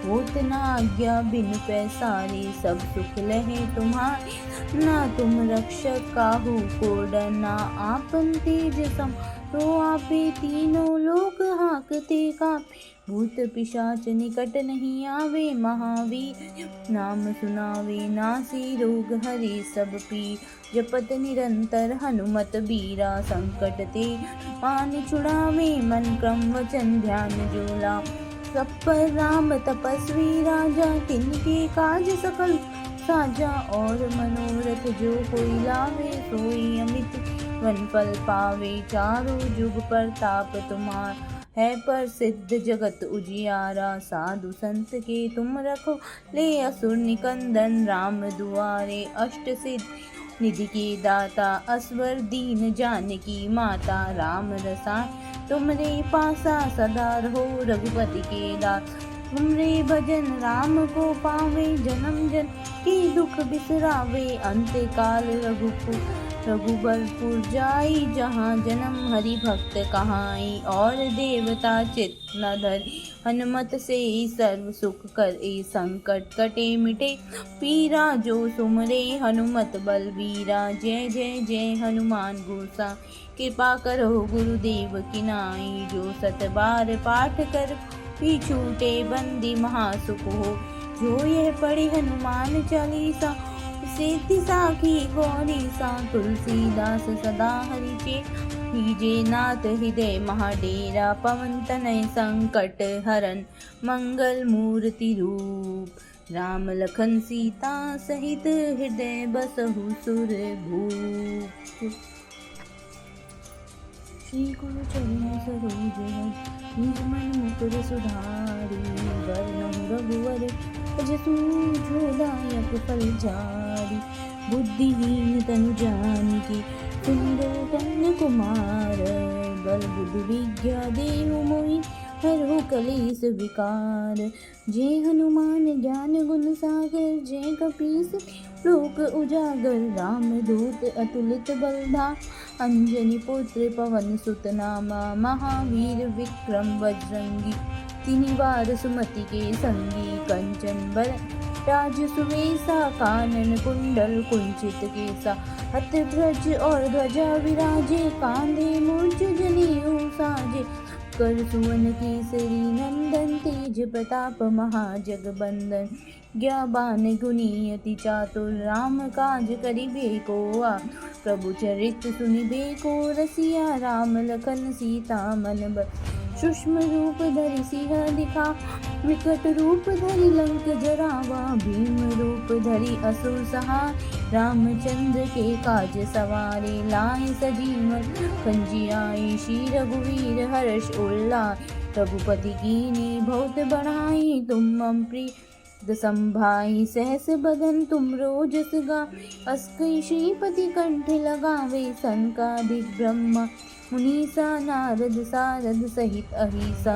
होत ना आज्ञा बिन पैसारे, सब सुख लहे तुम्हारे। ना तुम रक्षक काहू को डरना, आपन तेज सम तो आपे, तीनों लोक हाकते कापे। भूत पिशाच निकट नहीं आवे, महावीर नाम सुनावे। नासी रोग हरे सब पीर, जपत निरंतर हनुमत बीरा। संकट ते पान छुड़ावे, मन क्रम वचन ध्यान जो लावे। सब पर राम तपस्वी राजा, तिनके काज सकल साजा। और मनोरथ जो कोई लावे, सोई अमित वन फल पावे। चारों जुग प्रताप तुम्हार, है प्रसिद्ध जगत उजियारा। साधु संत के तुम रखो, ले असुर निकंदन राम दुआरे। अष्ट सिद्धि निधि के दाता, असवर दीन जानकी माता। राम रसायन तुमरे पासा, सदा रहो रघुपति के दास। तुमरे भजन राम को पावे, जन्म जन्म के दुख बिसरावे। अंत काल रघुबरपुर जाई, जहाँ जन्म हरि भक्त कहाई। और देवता चित्त न धरि, हनुमत से सर्व सुख करे। संकट कटे मिटे पीरा, जो सुमरे हनुमत बलवीरा। जय जय जय हनुमान गोसा, कृपा करो गुरुदेव की नाई। जो सत बार पाठ कर भी छूटे, बंदी महासुख हो। जो यह पढ़े हनुमान चालीसा, सिद्धि साखी गौरी सा। तुलसीदास सदा हरि चेत, कीजे नाथ हृदय महाडेरा। पवन तनय संकट हरन, मंगल मूर्ति रूप। राम लखन सीता सहित, हृदय बसहु सुरभूप। श्री गुरु चरण सरोज रज, निज मन मुकुर सुधारि। वरनहु रघुवर जसु, जो दायक फल चारि। बुद्धिहीन तनु जानिके, सुमिरो पवन कुमार। बल बुद्धि विद्या देहु मोहि, हरहु कलेस विकार। जय हनुमान ज्ञान गुण सागर, जय कपीस लोक उजागर। राम दूत अतुलित बलधाम, अंजनी पुत्र पवन सुत नामा। महावीर विक्रम बजरंगी, तिनि वार सुमति के संगी। कंचन बरन राज सुवेसा, कानन कुंडल कुंचित केसा। हाथ ब्रज और ध्वजा विराजे, कांधे मूर्छ जनेऊ साजे। कर सुवन केसरी नंदन, तेज प्रताप महाजगबंदन। ज्ञावान गुणी अति चातुर, राम काज करिबे को आतुर। प्रभु चरित सुनिबे को रसिया, राम लखन सीता मन बसिया। सूक्ष्म रूप धरि सिंह दिखा, विकट रूप धरि लंक जरावा। भीम रूप धरि असुर सहाय, रामचंद्र के काज सवारे। लाए सजीवन खंजियाई, श्री रघुवीर हर्ष उल्लास। रघुपति कीन्ही बहुत बड़ाई, तुम मम प्रिय संभाई। सहस बदन तुम रोजस गावे, अस कई श्रीपति कंठ लगावे। सनकादिक ब्रह्मा मुनीसा, नारद सारद सहित अहिसा।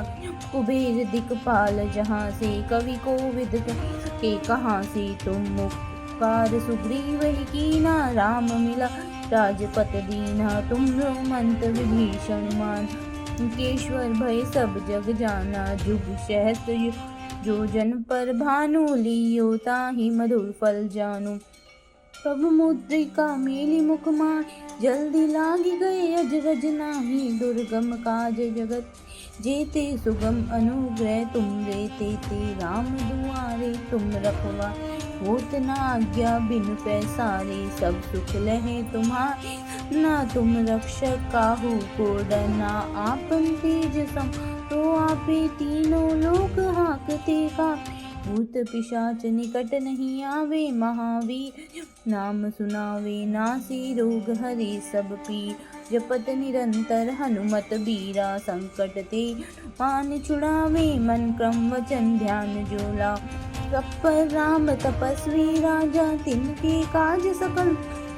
कुबेर दिक्पाल जहाँ से, कवि कोविद के कहाँ से। तुम उपकार सुग्रीव ही कीना, राम मिला राजपत दीना। तुमरो मंत्र विभीषण मान, केश्वर भय सब जग जाना। जुग सहस्र जो जन पर भानु, लियो ताहि मधुर फल जानु। प्रभु मुद्रिका मेली मुख माहि, जल्दी लागी गए अजरज नाही। दुर्गम काज जगत जेते, सुगम अनुग्रह तुम रे तेते। राम दुआरे तुम रखवा, होत न आज्ञा बिनु पैसारे। सब सुख लहे तुम्हारे, ना तुम रक्षक काहू को डरना। आपन तेज सम तो आपे, तीनों लोक हाकते कापे। भूत पिशाच निकट नहीं आवे, महावीर नाम सुनावे। नासी रोग हरे सब पीर, जपत निरंतर हनुमत बीरा। संकट ते पान छुड़ावे, मन क्रम वचन ध्यान जो लावे। सब पर राम तपस्वी राजा, तिनके काज सकल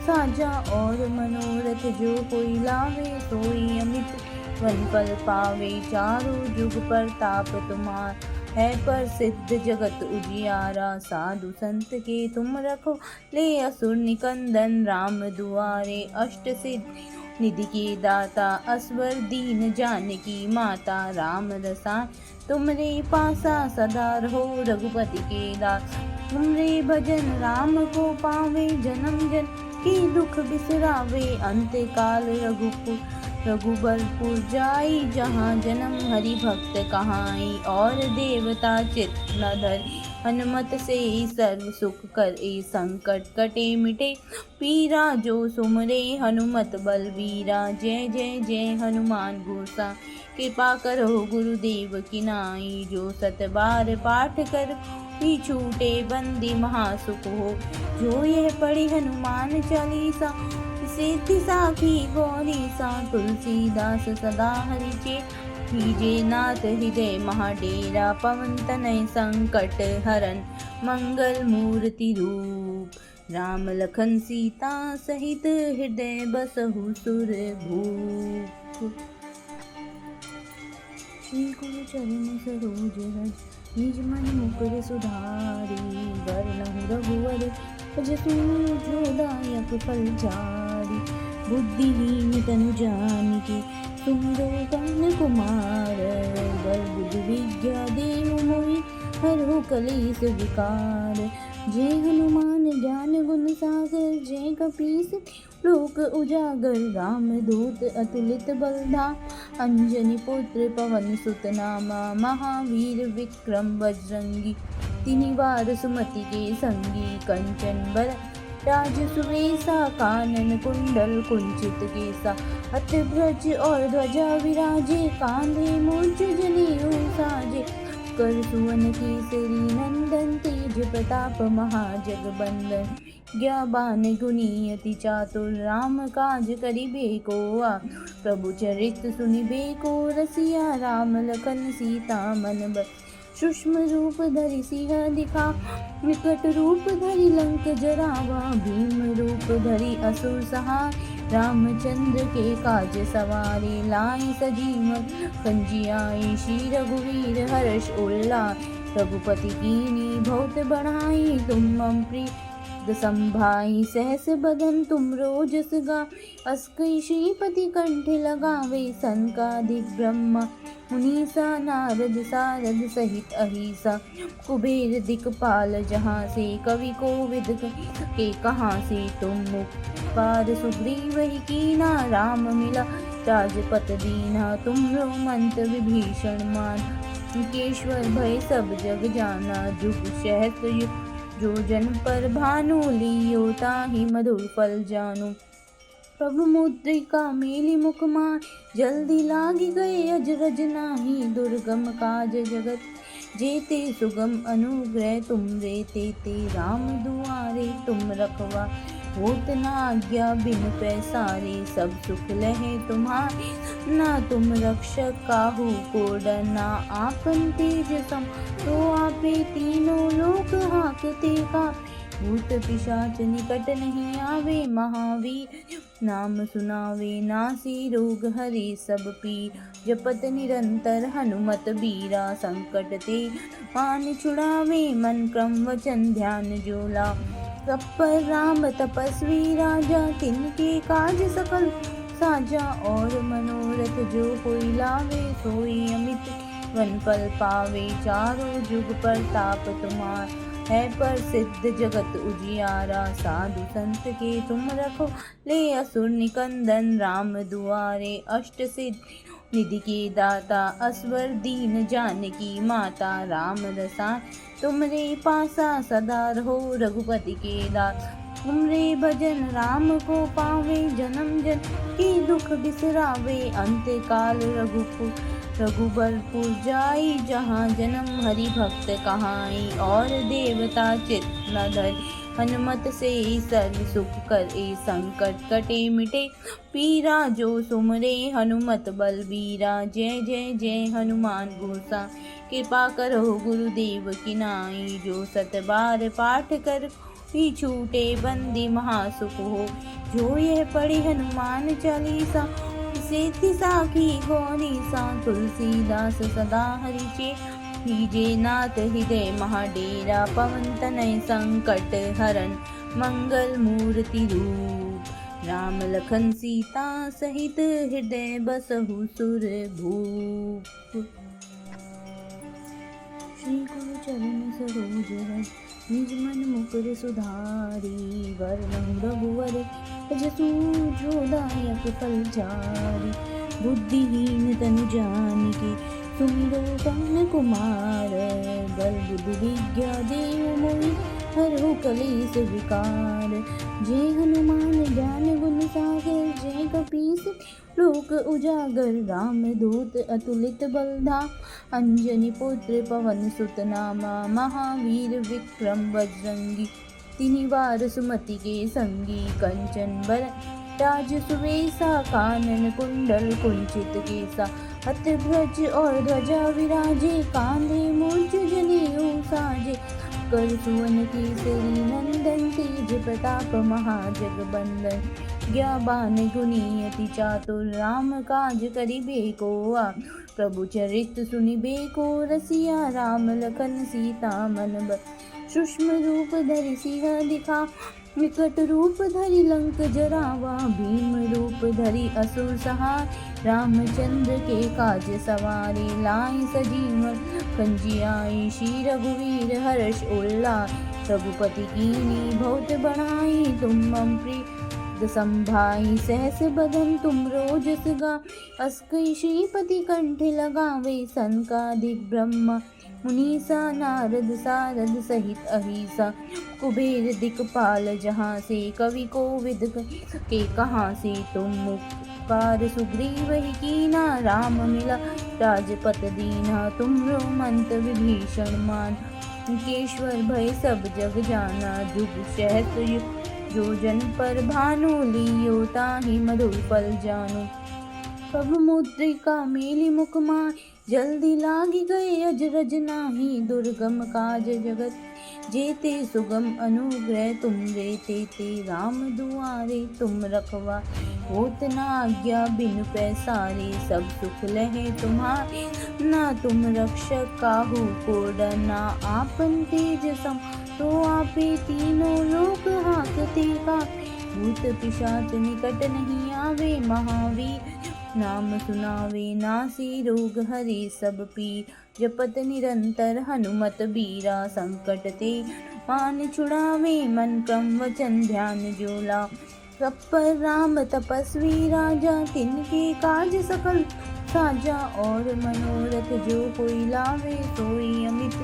साजा। और मनोरथ जो कोई लावे, सोई अमित वन फल पावे। चारों जुग प्रताप तुम्हार, है प्रसिद्ध जगत उजियारा। साधु संत के तुम रखो, ले असुर निकंदन राम दुआरे। अष्ट सिद्धि निधि के दाता असवर दीन जानकी माता राम रसायन तुमरे पासा सदा रहो रघुपति के दास। तुमरे भजन राम को पावे जन्म जन की दुख बिसरावे। अंत काल रघुबरपुर जाई जहाँ जन्म हरि भक्त कहाई। और देवता चित्त न धरि हनुमत से सर्व सुख कर संकट कटे मिटे पीरा। जो सुमरे हनुमत बलबीरा जय जय जय हनुमान गोसा। कृपा करो गुरुदेव की नाई जो सत बार पाठ कर ही छूटे बंदी महासुख हो। जो यह पढ़े हनुमान चालीसा सिद्धि साखी गौरी सा। तुलसीदास सदा हरिचे कीजे नाथ हृदय महाडेरा। पवन तनय संकट हरन मंगल मूर्ति रूप। राम लखन सीता सहित हृदय बसहु सुर भूप। श्री गुरु चरण सरोज रज निज मन मुकुर सुधारी। वरनहु रघुवर जसु जो दायक फल चारि। बुद्धिहीन तनु जानिके तुमरो गान कुमार। बल बुद्धि विद्या देहु मोहि हरहु कलेस विकार। जय हनुमान ज्ञान गुण सागर जय कपीस लोक उजागर। राम दूत अतुलित बलधाम अंजनी पुत्र पवन सुत नामा। महावीर विक्रम बजरंगी तिनि वार सुमति के संगी। कंचन बर राज सुवेसा कानन कुंडल कुंचित केसा। अत भ्रज और ध्वजा विराजे कांधे मूर्छ जनेऊ साजे। कर सुवन केसरी नंदन तेज प्रताप महाजगबंदन। ज्ञाबान गुनी अति चातुर राम काज करिबे को आतुर। प्रभु चरित सुनिबे को रसिया राम लखन सीता मन बसिया। सूक्ष्म रूप धरि सिंह दिखा विकट रूप धरि लंक जरावा। भीम रूप धरि असुर सहाय रामचंद्र के काज सवारे। लाए सजीवन खंजियाए श्री रघुवीर हर्ष उल्लास। रघुपति कीन्ही बहुत बढ़ाई तुम मम प्रिय संभाई। सहस बदन तुम रोजस गा अस कई श्रीपति कंठ लगावे। सनकादिक ब्रह्मा मुनीसा नारद सारद सहित अहिसा। कुबेर दिक्पाल जहाँ से कवि कोविद के कहाँ से। तुम मुखार सुग्रीव ही कीना राम मिला राजपत दीना। तुमरो मंत्र विभीषण मान केश्वर भय सब जग जाना। जुग सहस्र जो जन पर भानु लियो ताहि मधुर फल जानु। प्रभु मुद्रिका मेली मुख माय जल्दी लागी गए अजरज नाही। दुर्गम काज जगत जेते सुगम अनुग्रह तुम रे तेते। राम दुआरे तुम रखवा होत न आज्ञा बिनु पैसारे। सब सुख लहे तुम्हारे ना तुम रक्षक काहू को डरना। आपन तेज सम तो आपे तीनों लोक हाकते कापे। भूत पिशाच निकट नहीं आवे महावीर नाम सुनावे। नासी रोग हरे सब पीर जपत निरंतर हनुमत बीरा। संकट ते पान छुड़ावे मन क्रम वचन ध्यान जो लावे। सब पर राम तपस्वी राजा तिनके काज सकल साजा। और मनोरथ जो कोई लावे सोई अमित वन फल पावे। चारों जुग प्रताप तुम्हार है प्रसिद्ध जगत उजियारा। साधु संत के तुम रखो ले असुर निकंदन। राम दुआरे अष्ट सिद्धि निधि के दाता। असवर दीन जानकी माता राम रसायन तुमरे पासा सदा रहो रघुपति के दास। तुमरे भजन राम को पावे जन्म जन की दुख बिसरावे। अंत काल रघुबरपुर जाई जहाँ जन्म हरि भक्त कहाई। और देवता चित्त न धरि हनुमत से सर्व सुख कर संकट कटे मिटे पीरा। जो सुमरे हनुमत बलबीरा जय जय जय हनुमान गोसा। कृपा करो गुरुदेव की नाई जो सत बार पाठ कर ही छूटे बंदी महासुख हो। जो यह पढ़े हनुमान चालीसा सिद्धि साखी गौरी सा। तुलसीदास सदा हरिचे कीजे नाथ हृदय महाडेरा। पवन तनय संकट हरन मंगल मूर्ति रूप। राम लखन सीता सहित हृदय बसहु सुर भूप। श्री गुरु चरण सरोज रज निज मन मुकुर सुधारी। वरनहु रघुवर जसु जो दायक फल चारि। बुद्धिहीन तनु जानिके सुमिरो पवन कुमार। बल बुद्धि विद्या देहु मोहि हरहु कलेस विकार। जय हनुमान ज्ञान गुण सागर जय कपीस लोक उजागर। राम दूत अतुलित बलधाम अंजनी पुत्र पवन सुत नामा। महावीर विक्रम बजरंगी तिनि वार सुमति के संगी। कंचन बर राज सुवेसा कानन कुंडल कुंचित केसा। हाथ ध्वज और ध्वजा विराजे कांधे मूंज जनेऊ साजे। कर सुवन केसरी नंदन तेज प्रताप महाजगबंदन। ज्ञाबान गुणी अति चातुर राम काज करिबे को आतुर। प्रभु चरित सुनिबे को रसिया राम लखन सीता मन बसिया। सूक्ष्म रूप धरि सिंह दिखा विकट रूप धरि लंक जरावा। भीम रूप धरि असुर सहाय रामचंद्र के काज सवारे। लाए सजीवन कंजियाए श्री रघुवीर हर्ष उल्लास। रघुपति कीन्ही बहुत बड़ाई तुम मम प्रिय संभाई। सहस बदन तुम रोजस गावै अस कहि श्रीपति कंठ लगावे। सनकादिक ब्रह्मा मुनीसा नारद सारद सहित अहिसा। कुबेर दिक्पाल जहाँ से कवि कोविद के कहाँ से। तुम उपकार सुग्रीव ही कीना राम मिला राजपत दीना। तुमरो मंत विभीषण मान केश्वर भय सब जग जाना। जुग सहस्र जो जन पर भानु लियो ताहि मधुर फल जानु। कब मुद्रिका मेली मुख माय जल्दी लागी गए अजरज नाही। दुर्गम काज जगत जेते सुगम अनुग्रह तुम रे तेते। राम दुआरे तुम रखवा होत न आज्ञा बिनु पैसारे। सब सुख लहे तुम्हारे ना तुम रक्षक काहू को डरना। आपन तेज सम तो आपे तीनों लोक हाकते का। भूत पिशाच निकट नहीं आवे महावीर नाम सुनावे। नासी रोग हरे सब पीर जपत निरंतर हनुमत बीरा। संकट ते मान छुड़ावे मन क्रम वचन ध्यान जो लावे। सब पर राम तपस्वी राजा तिनके काज सकल साजा। और मनोरथ जो कोई लावे सोई अमित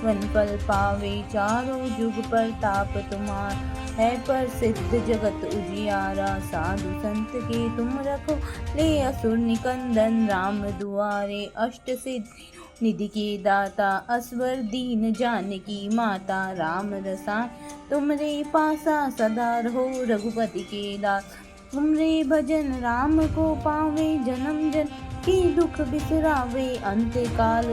वन फल पावे। चारों जुग प्रताप तुम्हारा है प्रसिद्ध जगत उजियारा। साधु संत के तुम रखो ले असुर निकंदन। राम दुआरे अष्ट सिद्धि निधि के दाता। असवर दीन जानकी माता। राम रसायन तुमरे पासा सदा रहो रघुपति के दास। तुमरे भजन राम को पावे जन्म जन की दुख बिसरावे। अंत काल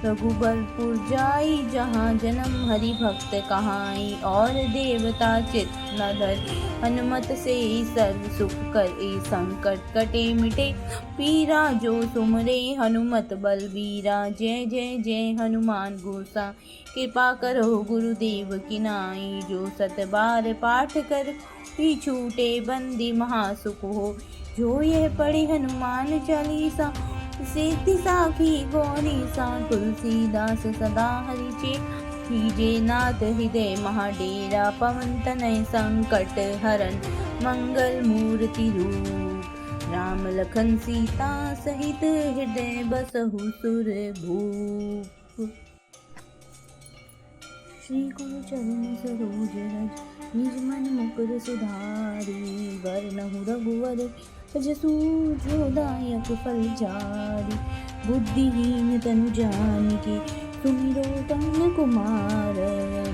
रघुबरपुर जाई जहाँ जन्म हरि भक्त कहाई। और देवता चित न धरि हनुमत से सर्व सुख करे। संकट कटे मिटे पीरा जो सुमरे हनुमत बलबीरा। जय जय जय हनुमान गोसा कृपा करो गुरुदेव की नाई। जो सत बार पाठ कर ही छूटे बंदी महासुख हो। जो यह पढ़े हनुमान चालीसा सेति साखी गौरी सा। तुलसीदास सदा हरिचे कीजे नाथ हृदय महाडेरा। पवन तनय संकट हरन मंगल मूर्ति रूप। राम लखन सीता सहित हृदय बसहु सुर भूप। श्री गुरु चरण सरोज रज निज मन मुकुर सुधारी। वरनहु रघुवर जसु जो दायक फल चारि। बुद्धिहीन तनु जानिके सुमिरो पवन कुमार।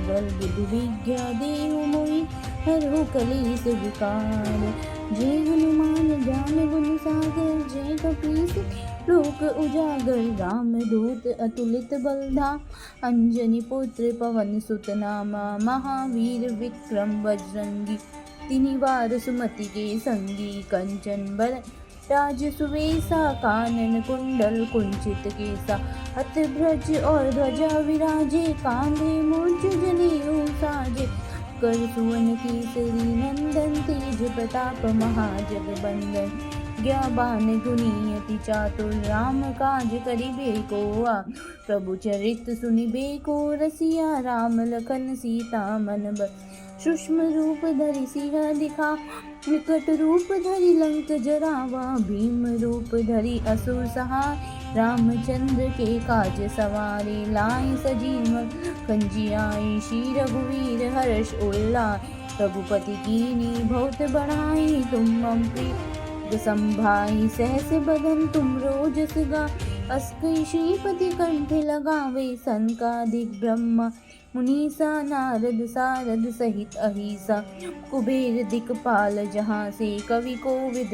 बल बुद्धि विद्या देहु मोहि हरहु कलेस विकार। जय हनुमान ज्ञान गुण सागर जय कपीस लोक उजागर। राम दूत अतुलित बलधाम अंजनी पुत्र पवन सुत नामा। महावीर विक्रम बजरंगी तिनि वार सुमति के संगी। कंचन बर राज सुवेसा कानन कुंडल कुंचित केसा। हाथ ध्वज और ध्वजा विराजे कांधे मूंज जनेऊ साजे। कर सुवन केसरी नंदन, तेज प्रताप महाजगबंदन। ज्ञावान गुणी अति चातुर, राम काज करिबे को आतुर। प्रभु चरित सुनिबे को रसिया, राम लखन सीता मन बसिया। सूक्ष्म रूप धरि सिंह दिखा, विकट रूप धरि लंक जरावा। भीम रूप धरि असुर सहाय, रामचंद्र के काज सवारे। लाए सजीवन खंजियाए, श्री रघुवीर हर्ष उल्लास। रघुपति कीन्ही बहुत बड़ाई, तुम मम प्रिय संभाई। सहस बदन तुम रोजस गाए, अस कई श्रीपति कंठ लगावे। सनकादिक ब्रह्मा मुनीसा, नारद सारद सहित अहिसा। कुबेर दिक्पाल जहाँ से, कवि कोविद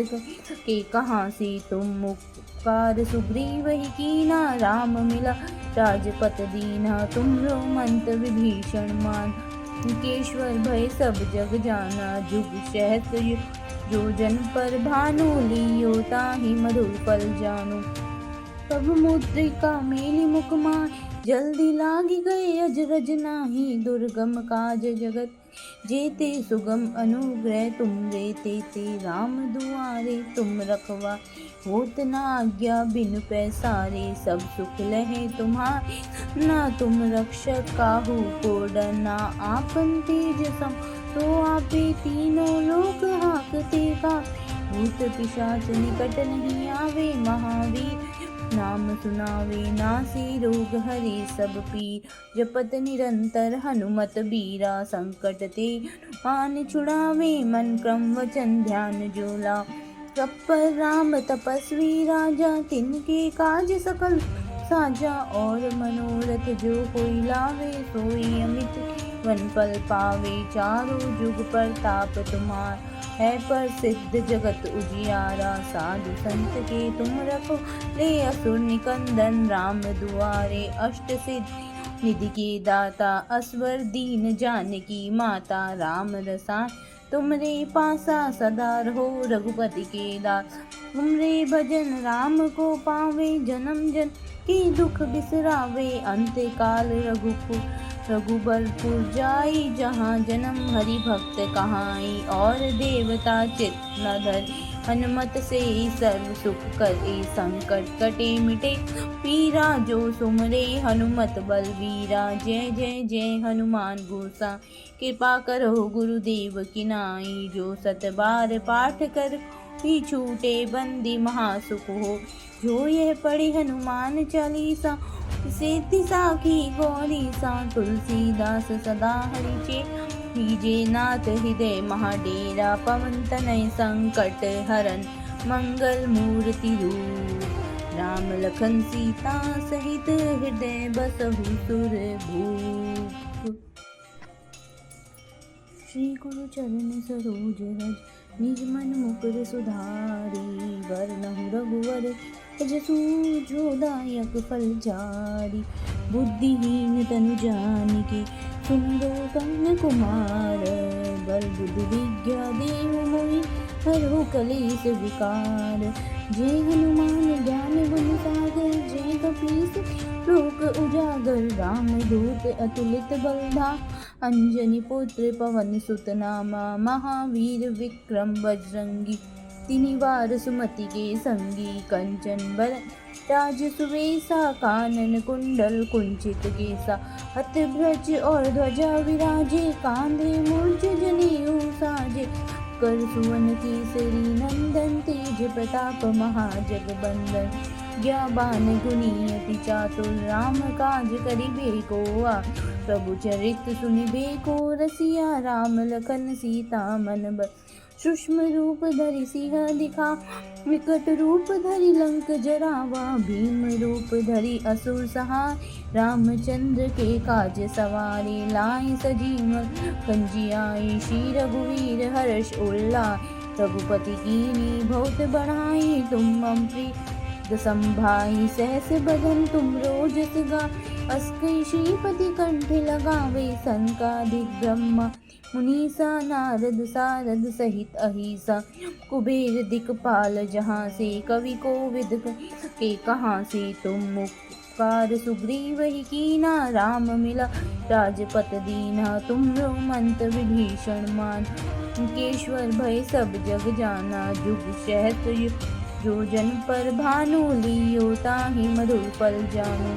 के कहाँ से। तुम उपकार सुग्रीव ही कीना, राम मिला राजपत दीना। तुमरो मंत्र विभीषण मान, मुकेश्वर भय सब जग जाना। जुग सहस्र जो जन पर भानु, लियो ताहि मधुर फल जानु। तब मुद्रिका मेलि मुख माय, जल्दी लागी गए अजरज नाही। दुर्गम काज जगत जेते, सुगम अनुग्रह तुम रे तेते। राम दुआरे तुम रखवा, होत न आज्ञा बिनु पैसारे। सब सुख लहे तुम्हारे, ना तुम रक्षक काहू को डरना। आपन तेज सम तो आपे, तीनों लोक हाकते का। भूत पिशाच निकट नहीं आवे, महावीर नाम सुनावे। नासी रोग हरे सब पीर, जपत निरंतर हनुमत बीरा। संकट ते मान छुड़ावे, मन क्रम वचन ध्यान जो लावे। तत्पर राम तपस्वी राजा, तिनके काज सकल साजा। और मनोरथ जो कोई लावे, सोई अमित वन फल पावे। चारों जुग प्रताप तुम्हारा, है प्रसिद्ध जगत उजियारा। साधु संत के तुम रखो, ले असुर निकंदन। राम दुआरे अष्ट सिद्धि निधि के दाता। असवर दीन जानकी माता, राम रसायन तुमरे पासा। सदा रहो रघुपति के दास, तुमरे भजन राम को पावे। जन्म जन्म के दुख बिसरावे, अंत काल रघुबरपुर जाई। जहाँ जन्म हरि भक्त कहाई, और देवता चित न धरि। हनुमत से सर्व सुख करे, संकट कटे मिटे पीरा। जो सुमरे हनुमत बलवीरा, जय जय जय हनुमान गोसा। कृपा करो गुरुदेव की नाई, जो सत बार पाठ कर ही छूटे। बंदी महासुख हो, जो यह पढ़े हनुमान चालीसा। सिद्धि साखी गौरी सा, तुलसीदास सदा हरिचे। लीजे नाथ हृदय महाडेरा, पवन तनय संकट हरन। मंगल मूर्ति रूप, राम लखन सीता सहित। हृदय बसहु सुर भूप। श्री गुरु चरण सरोज रज, निज मन मुकुर सुधारी। वरनहु रघुवर जसु, जो दायक फल चारि। बुद्धिहीन तनु जानिके, सुमिरो पवन कुमार। बल बुद्धि विद्या देहु मोहि, हरहु कलेश विकार। जय हनुमान ज्ञान गुण सागर, जय कपीस लोक उजागर। राम दूत अतुलित बलधाम, अंजनी पुत्र पवन सुत नामा। महावीर विक्रम बजरंगी, तिनि वार सुमति के संगी। कंचन बरन राज सुवेसा, कानन कुंडल कुंचित केसा। हाथ ब्रज और ध्वजा विराजे, कांधे मूर्छ जनेऊ साजे। कर सुवन केसरी नंदन, तेज प्रताप महाजगबंदन। ज्ञावान गुणी अति चातुर, राम काज करिबे को आतुर। प्रभु चरित सुनिबे को रसिया, राम लखन सीता मन बसिया। सूक्ष्म रूप धरि सिंह दिखा, विकट रूप धरि लंक जरावा। भीम रूप धरि असुर सहाय, रामचंद्र के काज सवारे। लाए सजीवन खंजियाए, श्री रघुवीर हर्ष उल्लास। रघुपति कीन्ही बहुत बड़ाई, तुम मम प्रिय संभाई। सहस बदन तुम रोजस गाए, अस कई श्रीपति कंठ लगावे। सनकादिक ब्रह्मा मुनीसा, नारद सारद सहित अहिसा। कुबेर दिक्पाल जहाँ से, कवि कोविद के कहाँ से। तुम उपकार सुग्रीव ही कीना, राम मिला राजपत दीन्हा तुमरो मंत विभीषण मान। केश्वर भय सब जग जाना, जुग सहस्र जो जन पर भानु, लियो ताहि मधुर फल जानु।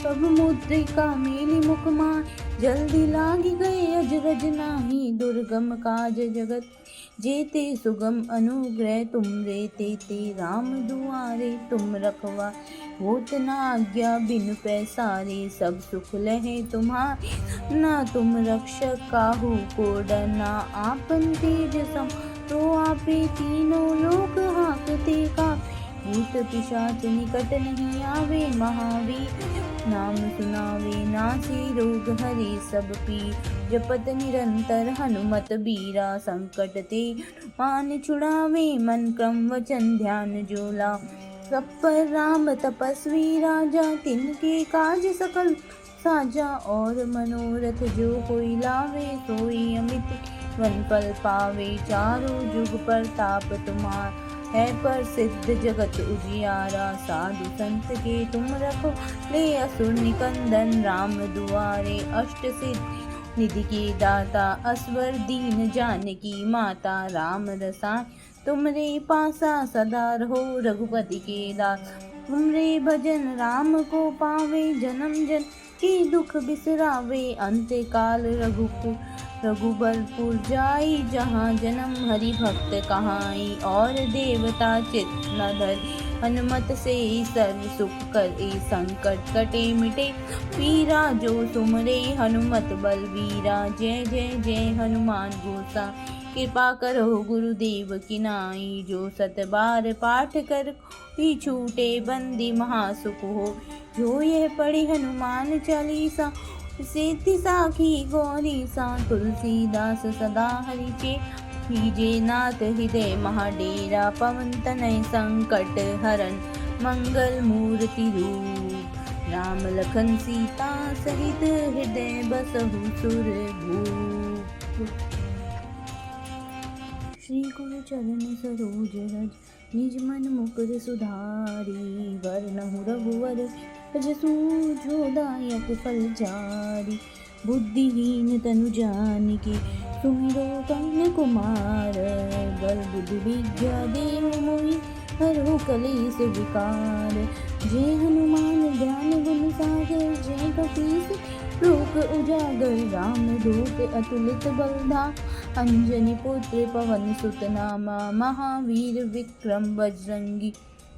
सब मुद्रिका मेली मुख माय, जल्दी लागी गए अजरज नाही। दुर्गम काज जगत जेते सुगम, अनुग्रह तुम रे ते राम दुआरे तुम रखवा। होत न आज्ञा बिनु पैसारे, सब सुख लहे तुम्हारे। ना तुम रक्षक काहू को डरना, आपन तेज सम तो आपे तीनों लोक हाकते का। भूत पिशाच निकट नहीं आवे, महावीर नाम सुनावे। नासी रोग हरे सब पीर, जपत निरंतर हनुमत बीरा। संकट ते मान छुड़ावे, मन क्रम वचन ध्यान जो लाओ। सब पर राम तपस्वी राजा, तिनके काज सकल साजा। और मनोरथ जो कोई लावे, सोई अमित वन फल पावे। चारों जुग प्रताप तुम्हार है, पर सिद्ध जगत उजियारा। साधु संत के तुम रखो, ले असुर निकंदन राम दुआरे। अष्ट सिद्धि निधि के दाता, असवर दीन जानकी माता। राम रसायन तुमरे पासा, सदा रहो रघुपति के दास। तुमरे भजन राम को पावे, जन्म जन के दुख बिसरावे। अंत काल रघुबरपुर जाई, जहाँ जन्म हरि भक्त कहाई। और देवता चित्त न धरि, हनुमत से सर्व सुख करे। संकट कटे मिटे पीरा, जो सुमरे हनुमत बलवीरा। जय जय जय हनुमान गोसा, कृपा करो गुरुदेव की नाई। जो सत बार पाठ कर ही छूटे, बंदी महासुख हो। जो यह पढ़ी हनुमान चालीसा, सेति साखी गौरी सा। तुलसीदास सदा हरिचे, हीजे नाथ हृदय महाडेरा। पवन तनय संकट हरन, मंगल मूर्ति रूप। राम लखन सीता सहित, हृदय बसहु सुरभूप। श्री गुरु चरण सरोज रज, निज मन मुकुर सुधारी। वरनहु रघुवर जसु, जो दायक फल चारि। बुद्धिहीन तनु जानिके, सुमिरो पवन कुमार। बल बुद्धि विद्या देहु मोहि, हरहु कलेश विकार। जय हनुमान ज्ञान गुण सागर, जय कपीस लोक उजागर। राम दूत अतुलित बलधाम, अंजनी पुत्र पवन सुत नामा। महावीर विक्रम बजरंगी,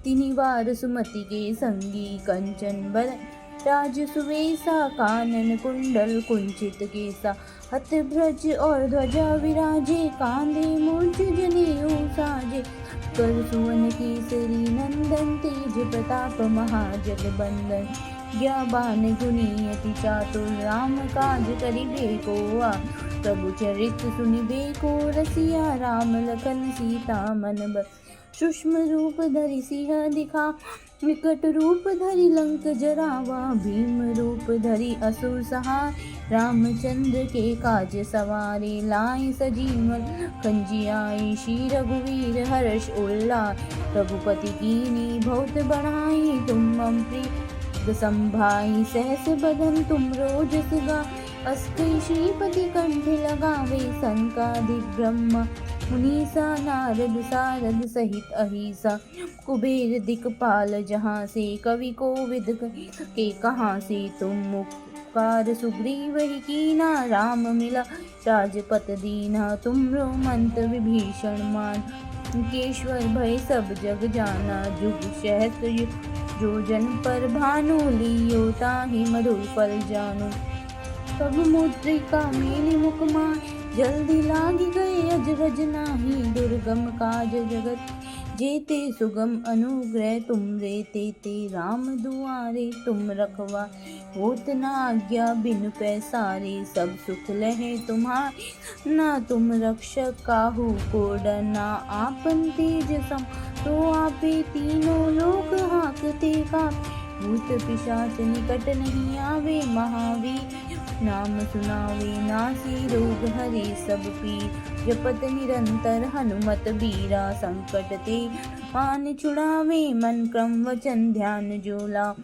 तिनि वार सुमति के संगी। कंचन बरन राज सुवेसा, कानन कुंडल कुंचित केसा। हत ब्रज और ध्वजा विराजे, कांधे मूर्छ जनेऊ साजे। कर सुवन केसरी नंदन, तेज प्रताप महाजगबंदन। ज्ञावान गुणी अति चातुर, राम काज करिबे को आतुर। प्रभु चरित सुनिबे को रसिया, राम लखन सीता मन बसिया। सूक्ष्म रूप धरि सिंह दिखा, विकट रूप धरि लंक जरावा। भीम रूप धरि असुर सहाय, रामचंद्र के काज सवारे। लाए सजीवन खंजियाए, श्री रघुवीर हर्ष उल्लास। रघुपति कीन्ही बहुत बड़ाई, तुम मम प्रिय संभाई। सहस बदन तुम रोजस गाए, अस कई श्रीपति कंठ लगावे। सनकादिक ब्रह्मा मुनीसा, नारद सारद सहित अहिसा। कुबेर दिक्पाल जहाँ से, कवि कोविद के कहाँ से। तुम उपकार सुग्रीव ही कीना, राम मिला राजपत दीन्हा। तुमरो मंत विभीषण मान, केश्वर भय सब जग जाना। जुग सहस्र जो जन पर भानु, लियो ताहि मधुर फल जानु। सब मुद्रिका मेली मुख माय, जल्दी लागी गए अजरज नाही। दुर्गम काज जगत जेते सुगम, अनुग्रह तुम रे ते राम दुआरे तुम रखवा। होत न आज्ञा बिनु पैसारे, सब सुख लहे तुम्हारे। ना तुम रक्षक काहू को डरना, आपन तेज सम तो आपे तीनों लोक हाकते का। भूत पिशाच निकट नहीं आवे, महावीर नाम सुनावे। नासी रोग हरे सब पीर, जपत निरंतर हनुमत बीरा। संकट ते मान छुड़ावे, मन क्रम वचन ध्यान जो लाओ।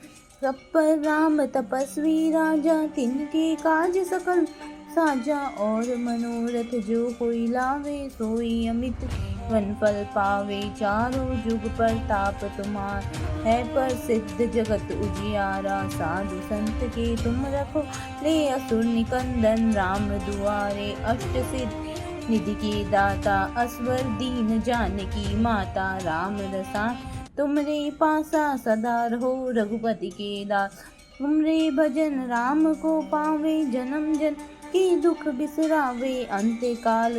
सब पर राम तपस्वी राजा, तिनके काज सकल साजा। और मनोरथ जो कोई लावे, सोई अमित वन फल पावे। चारों जुग प्रताप तुम्हार, है प्रसिद्ध जगत उजियारा। साधु संत के तुम रखो, ले असुर निकंदन राम दुआरे। अष्ट सिद्ध निधि के दाता, असवर दीन जानकी माता। राम रसायन तुमरे पासा, सदा रहो रघुपति के दास। तुमरे भजन राम को पावे, जन्म जन के दुख बिसरावे। अंत्य काल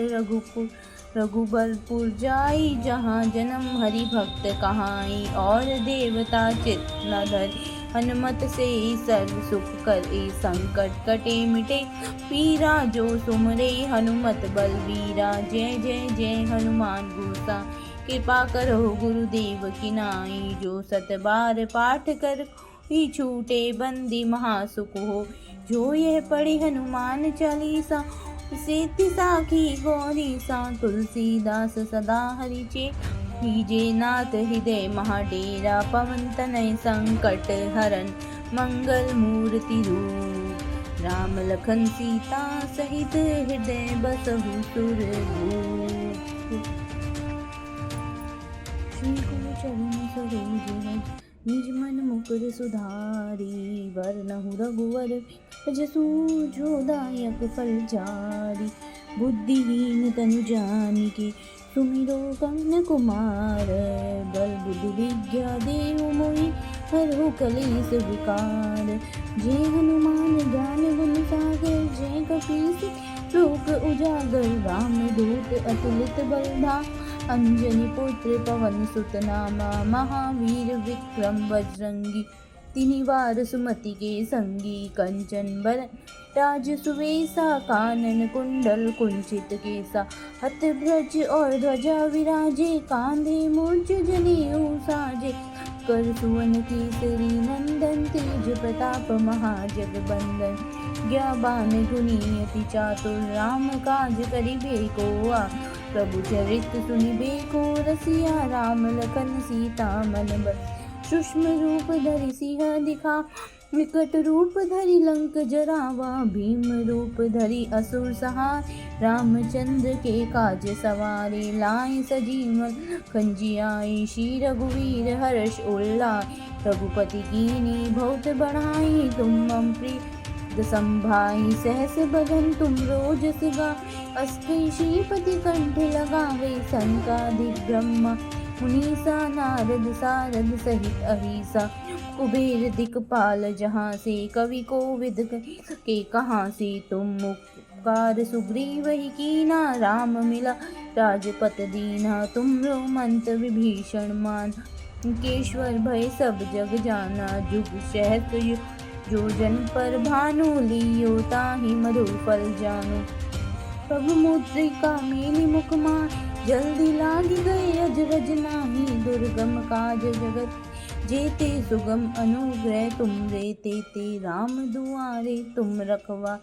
रघुबरपुर जाई, जहाँ जन्म हरि भक्त कहाई। और देवता चित्त न धरि, हनुमत से सर्व सुख करे। संकट कटे मिटे पीरा, जो सुमरे हनुमत बलवीरा। जय जय जय हनुमान गोसा, कृपा करो गुरुदेव की नाई। जो सत बार पाठ कर ही छूटे, बंदी महासुख हो। जो यह पढ़े हनुमान चालीसा, से साखी गौरी सा। तुलसीदास सदा हरिचे, कीजे नाथ हृदय महाडेरा। पवन तनय संकट हरन, मंगल मूर्ति रूप। राम लखन सीता सहित, हृदय बसहु सुरभूप। श्री गुरु चरण सरोज रज, निज मन मुकुर सुधारी। वरनहु रघुवर जसु, जो दायक फल चारि। बुद्धिहीन तनु जानिके, सुमिरो पवन कुमार। बल बुद्धि विद्या देहु मोहि, हरहु कलेश विकार। जय हनुमान ज्ञान गुण सागर, जय कपीस लोक उजागर। राम दूत अतुलित बल धाम, अंजनी पुत्र पवन सुत नामा। महावीर विक्रम बजरंगी, तिनि वार सुमति के संगी। कंचन बरन राज सुवेसा, कानन कुंडल कुंचित केसा। हत ब्रज और ध्वजा विराजे, कांधे मूर्ज जनेऊ साजे। कर सुवन केसरी नंदन, तेज प्रताप महाजगबंदन। ज्ञावान गुणी अति चातुर, राम काज करिबे को आ। प्रभु चरित सुनिबे को रसिया, राम लखन सीता मन बसिया। सूक्ष्म रूप धरि सिंह दिखा, विकट रूप धरि लंक जरावा। भीम रूप धरि असुर सहार, रामचंद्र के काज सवारे। लाए सजीवन खंजियाई, श्री रघुवीर हर्ष उल्लास। रघुपति कीन्ही बहुत बढ़ाई, तुम मम प्रिय संभाई। सहस बदन तुम रोजस गावै, अष्टि श्रीपति कंठ लगावे। सनकादिक ब्रह्मा मुनीसा, नारद सारद सहित अहिसा। कुबेर दिक्पाल जहाँ से, कवि कोविद के कहाँ से। तुम उपकार सुग्रीव ही कीना, राम मिला राजपत दीना। तुमरो मंत विभीषण मान, केश्वर भय सब जग जाना। जुग सहस्र जो जन पर भानु, लियो ताहि मधुर फल जानु। प्रभु मुद्रिका मेलि मुख माहि, जल्दी लागी गए अजरज नाही। दुर्गम काज जगत जेते, सुगम अनुग्रह तुमरे तेते। राम दुआरे तुम रखवा,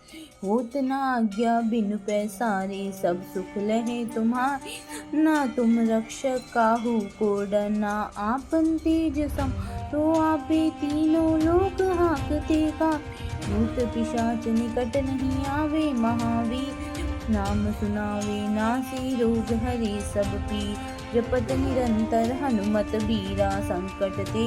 होत न आज्ञा बिनु पैसारे। सब सुख लहे तुम्हारे, ना तुम रक्षक काहू को डरना। आपन तेज सम तो आपे, तीनों लोक हाकते का। भूत पिशाच निकट नहीं आवे, महावीर नाम सुनावे। नासी रोग हरे सब पीर, जपत निरंतर हनुमत बीरा। संकट ते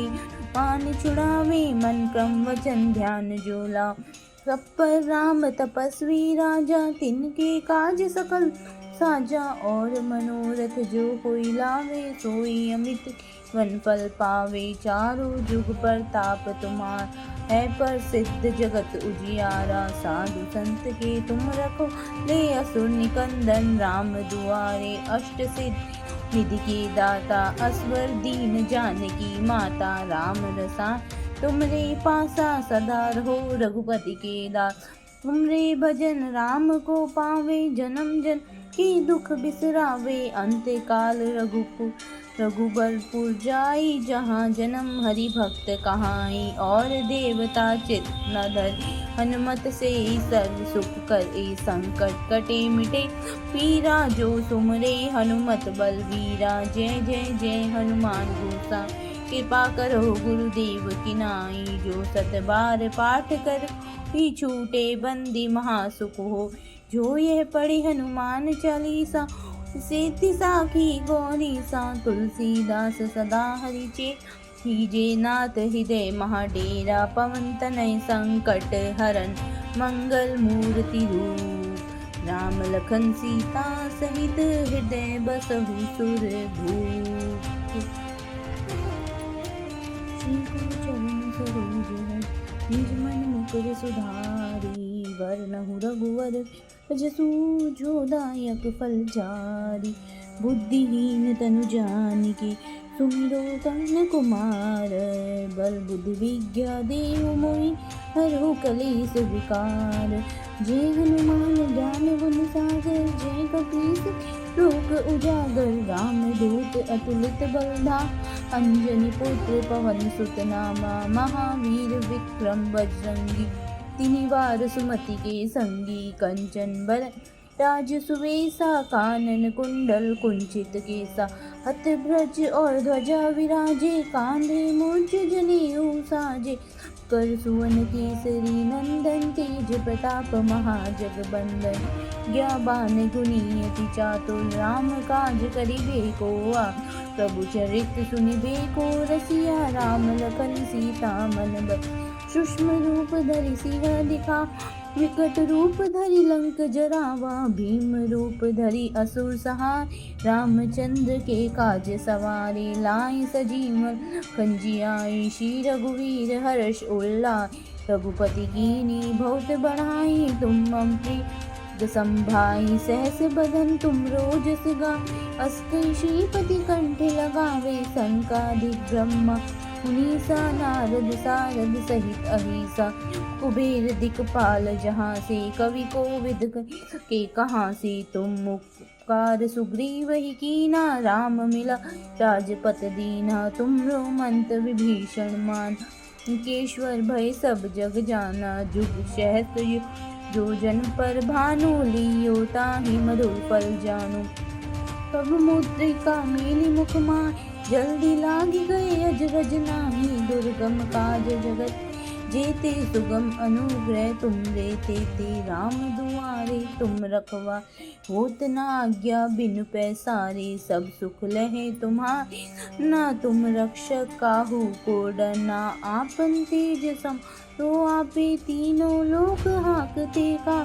पान छुड़ावे, मन क्रम वचन ध्यान जो लावे। सब पर राम तपस्वी राजा, तिनके काज सकल साजा। और मनोरथ जो कोई लावे, सोई अमित वन फल पावे। चारों जुग प्रताप तुम्हार, है प्रसिद्ध जगत उजियारा। साधु संत के तुम रखो, ले असुर निकंदन राम दुआरे। अष्ट सिद्धि निधि के दाता, असवर दीन जानकी माता। राम रसायन तुमरे पासा, सदा रहो रघुपति के दास। तुमरे भजन राम को पावे, जन्म जन के दुख बिसरावे। अंत्य काल रघुबरपुर जाई, जहाँ जन्म हरि भक्त कहाई। और देवता चित्त न धरि, हनुमत से सर्व सुख करे। संकट कटे मिटे पीरा, जो सुमरे हनुमत बलवीरा। जय जय जय हनुमान गोसा, कृपा करो गुरुदेव की नाई। जो 7 बार पाठ कर ही छूटे बंदी महासुख हो। जो यह पढ़े हनुमान चालीसा सेति साखी गौरी सा। तुलसीदास सदा हरिचे हीजे नाथ हृदय महाडेरा। पवन तनय संकट हरन मंगल मूर्ति रूप। राम लखन सीता सहित हृदय बसहु सुर भूप। श्री गुरु चरण सरोज रज निज मन मुकुर सुधारी। वरनहु रघुवर जसु जो दायक फल चारि। बुद्धिहीन तनु जानिके सुमिरो पवन कुमार। बल बुद्धि विद्या देहु मोहि हरहु कलेस विकार। जय हनुमान ज्ञान गुण सागर जय कपीस लोक उजागर। राम दूत अतुलित बलधाम अंजनी पुत्र पवन सुत नामा। महावीर विक्रम बजरंगी तिनि वार सुमति के संगी। कंचन बर राज सुवेसा कानन कुंडल कुंचित केसा। हत ब्रज और ध्वजा विराजे कांधे मूर्छ जनेऊ साजे। कर सुवन केसरी नंदन तेज प्रताप महाजगबंदन। ज्ञाबान गुणियति चातुर राम काज करिबे को आ। प्रभु चरित सुनिबे को रसिया राम लखन सीता मन बसिया। सूक्ष्म रूप धरि सिंह दिखा विकट रूप धरि लंक जरावा। भीम रूप धरि असुर सहार रामचंद्र के काज सवारे। लाए सजीवन खंजियाई श्री रघुवीर हर्ष उल्लास। रघुपति कीन्ही बहुत बढ़ाई तुम मम प्रिय संभाई। सहस बदन तुम रोजस गावै अस कहि श्रीपति कंठ लगावे। सनकादिक ब्रह्मा मुनीसा नारद सारद सहित अहिसा। कुबेर दिक्पाल जहाँ से कवि कोविद के कहाँ से। तुम उपकार सुग्रीव ही कीना राम मिला राजपत दीना। तुमरो मंत्र विभीषण मान केश्वर भय सब जग जाना। जुग सहस्त्र जो जन पर भानु लियो ताहि मधुर फल जानु। तब मुद्रिका मेली मुख माय जल्दी लागी गए अजरज नाही। दुर्गम काज जगत जेते सुगम अनुग्रह तुम रे। राम दुआरे तुम रखवा होत न आज्ञा बिनु पैसारे। सब सुख लहे तुम्हारे ना तुम रक्षक काहू को डरना। आपन तेज सम तो आपे तीनों लोक हाकते का।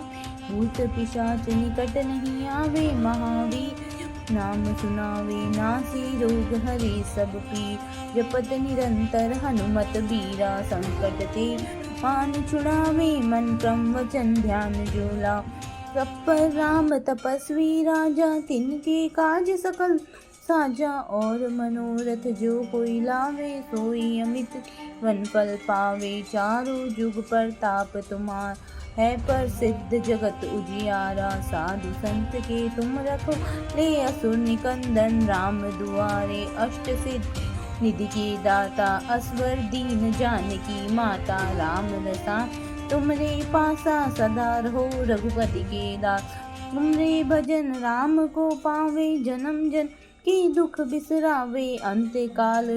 भूत पिशाच निकट नहीं आवे महावीर नाम सुनावे। नासी रोग हरे सब पीर जपत निरंतर हनुमत बीरा। संकट ते मान छुड़ावे मन क्रम वचन ध्यान जो लाओ। सब पर राम तपस्वी राजा तिनके काज सकल साजा। और मनोरथ जो कोई लावे सोई अमित वन फल पावे। चारों जुग प्रताप तुम्हार है प्रसिद्ध जगत उजियारा। साधु संत के तुम रखो ले असुर निकंदन। राम दुआरे अष्ट सिद्धि निधि के दाता। असवर दीन जानकी माता। राम रसा तुमरे पासा सदा रहो रघुपति के दास। तुमरे भजन राम को पावे जन्म जन के दुख बिसरावे। अंत काल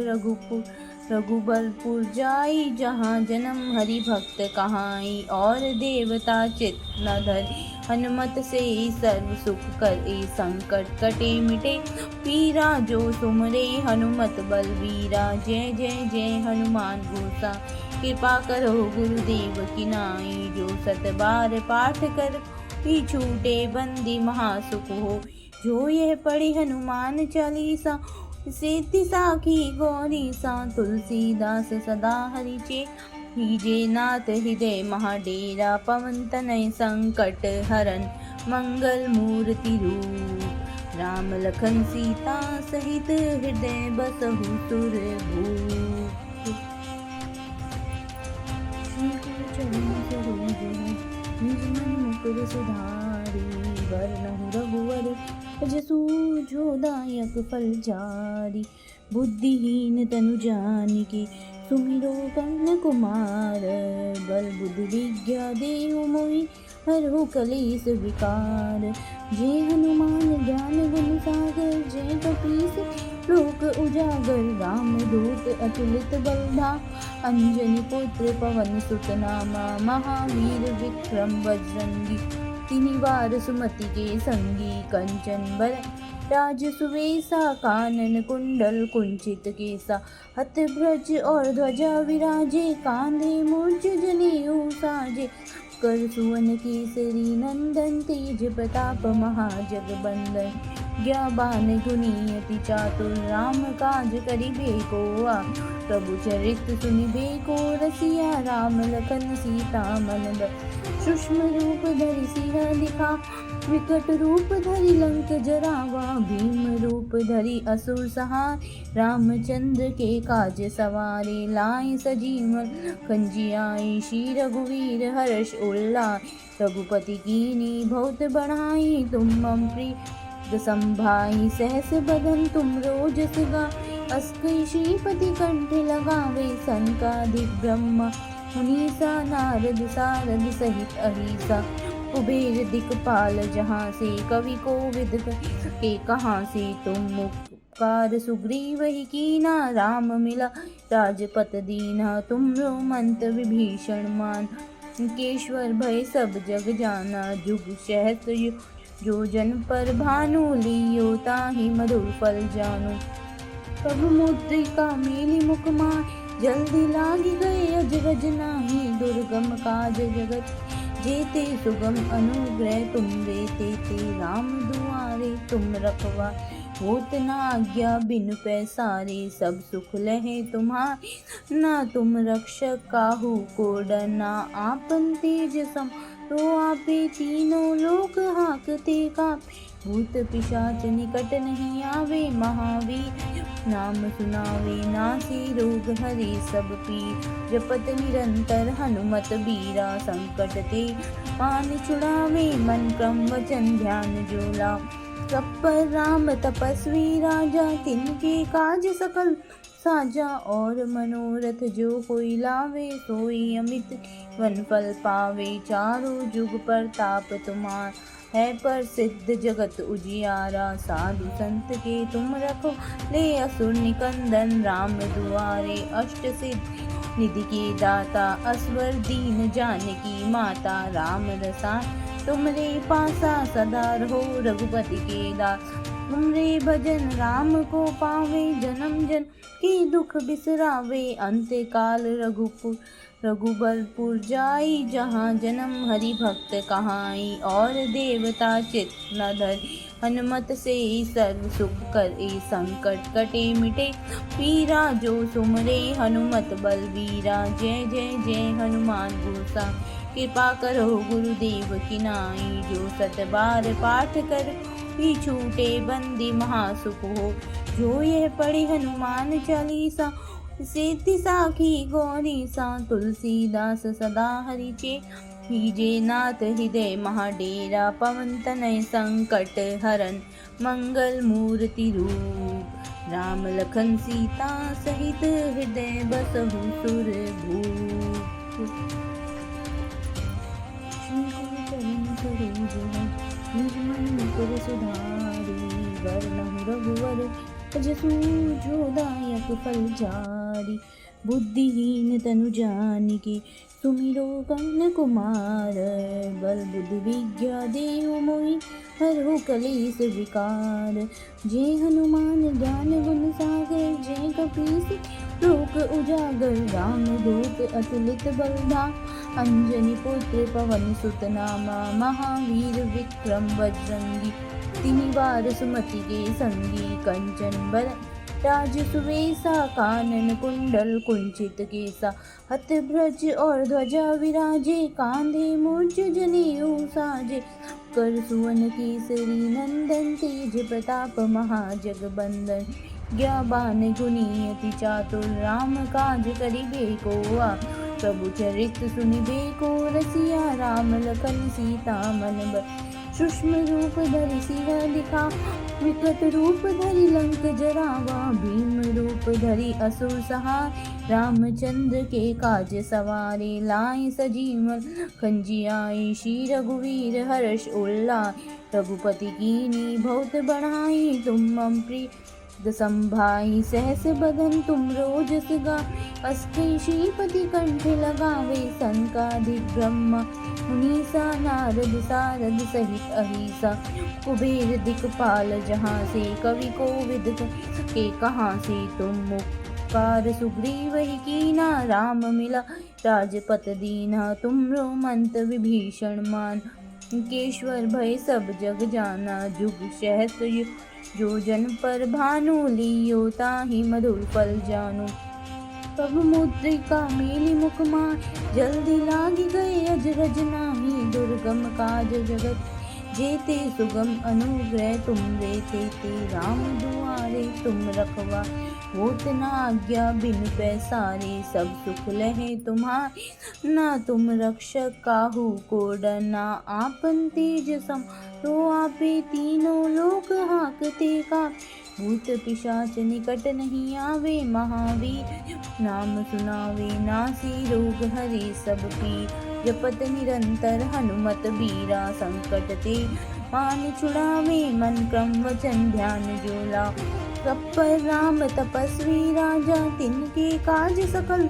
रघुबरपुर जाई जहाँ जन्म हरि भक्त कहाई। और देवता चित्त न धरि हनुमत से सर्व सुख करे। संकट कटे मिटे पीरा जो सुमरे हनुमत बलवीरा। जय जय जय हनुमान गोसा कृपा करो गुरुदेव की नाई। जो 7 बार पाठ कर ही छूटे बंदी महासुख हो। जो यह पढ़े हनुमान चालीसा सेति साखी गौरी सा। तुलसीदास सदा हरिचे हीजे नाथ हृदय महाडेरा। पवन तनय संकट हरन मंगल मूर्ति रूप। राम लखन सीता सहित हृदय बसहु सुर भूप। श्री गुरु चरण सरोज रज निज मन मुकुर सुधारी। वरनहु रघुवर जसु जो दायक फल चारि। बुद्धिहीन तनु जानिके सुमिरो पवन कुमार। बल बुद्धि विद्या देहु मोहि हरहु कलेस विकार। जय हनुमान ज्ञान गुण सागर जय कपीस लोक उजागर रामदूत अतुलित बलधा अंजनी पुत्र पवन सुत नामा महावीर विक्रम बजरंगी। तिनि वार सुमति के संगी कंचन बर राज सुवेसा कानन कुंडल कुंचित केसा हत ब्रज और ध्वजा विराजे कांधे मूर्ज जनेऊ साजे कर सुवन केसरी नंदन तेज प्रताप महाजगबंदन ज्ञाबान गुणियति चातुर राम काज करिबे को प्रभु चरित सुनिबे को रसिया राम लखन सीता मन सूक्ष्म रूप धरि सिंह दिखा विकट रूप धरि लंक जरावा भीम रूप धरि असुर सहार रामचंद्र के काज सवारे लाए सजीवन खंजियाए श्री रघुवीर हर्ष उल्लास रघुपति कीनी बहुत बढ़ाई तुम मम प्रिय संभाई सहस बदन तुम रोजस गा अस्कई श्रीपति कंठ लगावे सनकादिक ब्रह्मा मुनीसा नारद सारद सहित अहिसा कुबेर दिक्पाल जहाँ से कवि को विद के कहाँ से तुम मुक्कार सुग्रीव ही कीना राम मिला राजपत दीना तुम रोमंत विभीषण मान केश्वर भय सब जग जाना जुग सहस्र जो जन पर भानु लियो ताहि मधुर फल जानो प्रभु मुद्रिका मेली मुख माय जल्दी लागी गए अजरज नाही दुर्गम काज जगत जेते सुगम अनुग्रह तुम देते ते राम दुआरे तुम रखवा होत न आज्ञा बिनु पैसारे सब सुख लहे तुम्हारे ना तुम रक्षक काहू को डरना आपन तेज सम तो आपे तीनों लोक हाकते का भूत पिशाच निकट नहीं आवे महावीर नाम सुनावे नासी रोग हरे सब पीर जपत निरंतर हनुमत बीरा संकट ते मान छुड़ावे मन क्रम वचन ध्यान जोला तत्पर राम तपस्वी राजा तिनके काज सकल साजा और मनोरथ जो कोई लावे सोई अमित वन फल पावे चारों जुग प्रताप तुम्हार है पर सिद्ध जगत उजियारा साधु संत के तुम रखो ले असुर निकंदन राम दुआरे अष्ट सिद्ध निधि के दाता असवर दीन जानकी माता राम रसायन तुमरे पासा सदा रहो रघुपति के दास तुमरे भजन राम को पावे जन्म जन की दुख बिसरावे अंत काल रघुबरपुर जाई जहाँ जन्म हरि भक्त कहाई और देवता चित न धरि हनुमत से सर्व सुख करे संकट कटे मिटे पीरा जो सुमरे हनुमत बलवीरा जय जय जय हनुमान गोसा कृपा करो गुरुदेव की नाई जो सत बार पाठ कर ही छूटे बंदी महासुख हो जो यह पढ़े हनुमान चालीसा सेति साखी गौरी सा तुलसीदास सदा हरिचे हीजे नाथ हृदय महाडेरा पवन तनय संकट हरन मंगल मूर्ति रूप राम लखन सीता सहित हृदय बसहु सुर भूप निर्मल सुधारी वर्णहु रघुवर जसु जोदायक फल जारी बुद्धिहीन तनु जानिके सुमिरो कर्ण कुमार बल बुद्धि विद्या देहु मोहि हरहु कलेश विकार जय हनुमान ज्ञान गुण सागर जय कपीस लोक उजागर राम दूत अतुलित बलधा अंजनी पुत्र पवन सुत नामा महावीर विक्रम बजरंगी तिनि वार सुमति के संगी कंचन बर राज सुवेसा कानन कुंडल कुंचित केसा हत ब्रज और ध्वजा विराजे कांधे मूर्ज जनेऊ साजे कर सुवन केसरी नंदन तेज प्रताप महाजगबंदन ज्ञाबान गुणियति चातुर राम काज करिबे को प्रभु चरित सुनिबे को रसिया राम लखन सीता मन सूक्ष्म रूप धरि सिंह दिखा विकट रूप धरि लंक जरावा भीम रूप धरि असुर सहार रामचंद्र के काज सवारे लाए सजीवन खंजियाए श्री रघुवीर हर्ष उल्लास रघुपति कीनी बहुत बढ़ाई तुम मम प्रिय संभाई सहस बदन तुम रोजस गा। अस्ते श्रीपति कंठ लगावे संकाधिक ब्रह्मा मुनीसा नारद सारद सहित अहिसा। कुबेर दिक्पाल जहाँ से कवि को विद के कहाँ से तुम मुक्कार। सुग्रीव ही कीना राम मिला राजपत दीना। तुमरो मंत विभीषण मान केश्वर भय सब जग जाना। जुग सहस्र जो जन पर भानु लियो ताहि मधुर फल जानु। तब मुद्रिका मेली मुख माय जल्दी लागी गए अजरज नाही। दुर्गम काज जगत जेते सुगम अनुग्रह तुम रे ते राम दुआरे तुम रखवा। होत न आज्ञा बिन पैसारे सब सुख लहे तुम्हारे। ना तुम रक्षक काहू को डरना आपन तेज सम तो आपे तीनों लोक हाकते का। भूत पिशाच निकट नहीं आवे महावीर नाम सुनावे। नासी रोग हरे सब पीर जपत निरंतर हनुमत बीरा। संकट ते मान छुड़ावे मन क्रम वचन ध्यान जोला। तत्पर राम तपस्वी राजा तिनके काज सकल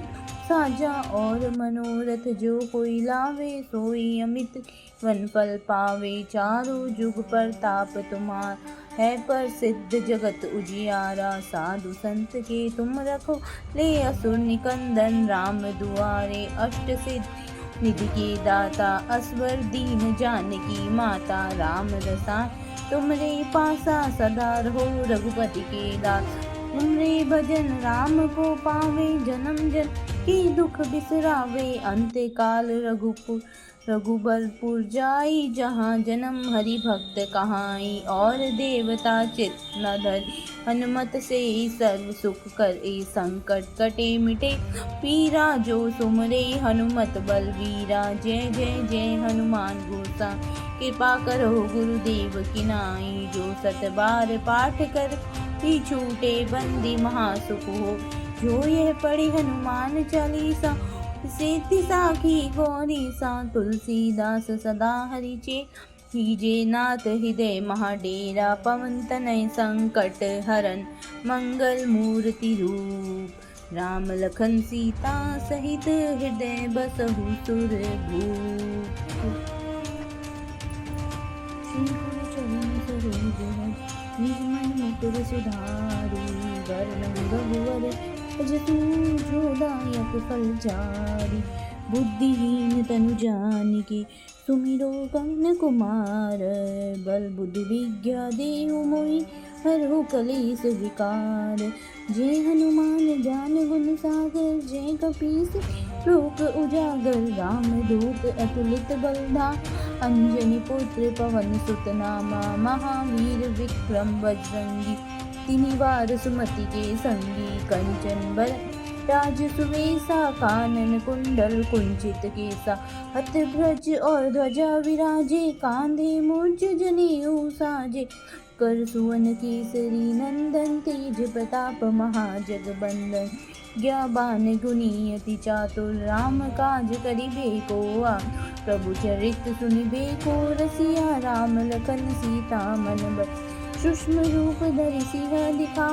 साजा। और मनोरथ जो कोई लावे सोई अमित वन फल पावे। चारों जुग प्रताप तुम्हार है प्रसिद्ध जगत उजियारा। साधु संत के तुम रखो ले असुर निकंदन। राम दुआरे अष्ट सिद्ध निधि के दाता। असवर दीन जानकी माता। राम रसायन तुमरे पासा सदा रहो रघुपति के दास। तुमरे भजन राम को पावे जन्म जन की दुख बिसरावे। अंत काल रघुबरपुर जाई जहाँ जन्म हरि भक्त कहाई। और देवता चित न धरि हनुमत से सर्व सुख करे। संकट कटे मिटे पीरा जो सुमरे हनुमत बलवीरा। जय जय जय हनुमान गोसा कृपा करो गुरुदेव की नाई। जो सत बार पाठ कर ही छूटे बंदी महासुख हो। जो यह पढ़े हनुमान चालीसा सिद्धि साखी गौरी सा। तुलसीदास सदा हरिचे हीजे नाथ हृदय महाडेरा। पवन तनय संकट हरन मंगल मूर्ति रूप। राम लखन सीता सहित हृदय बसहु सुर भूप। निज मन मुकुर सुधारी। वरनहु रघुवर जसु जोदायक फल चारि। बुद्धिहीन तनु जानिके सुमिरो पवन कुमार। बल बुद्धि विद्या देहु मोहि हरहु कलेस विकार। जय हनुमान ज्ञान गुण सागर जय कपीस लोक उजागर। राम दूत अतुलित बलधाम अंजनी पुत्र पवन सुत नामा। महावीर विक्रम बजरंगी तिनि वार सुमति के संगी। कंचन बर राज सुवेसा कानन कुंडल कुंचित केसा। हत भ्रज और ध्वजा विराजे कांधे मूर्ज जनेऊ साजे। कर सुवन केसरी नंदन तेज प्रताप महाजगबंदन। ज्ञाबान गुणी अति चातुर राम काज करिबे को आ। प्रभु चरित सुनिबे को रसिया राम लखन सीता मन बस। सूक्ष्म रूप धरि सिंह दिखा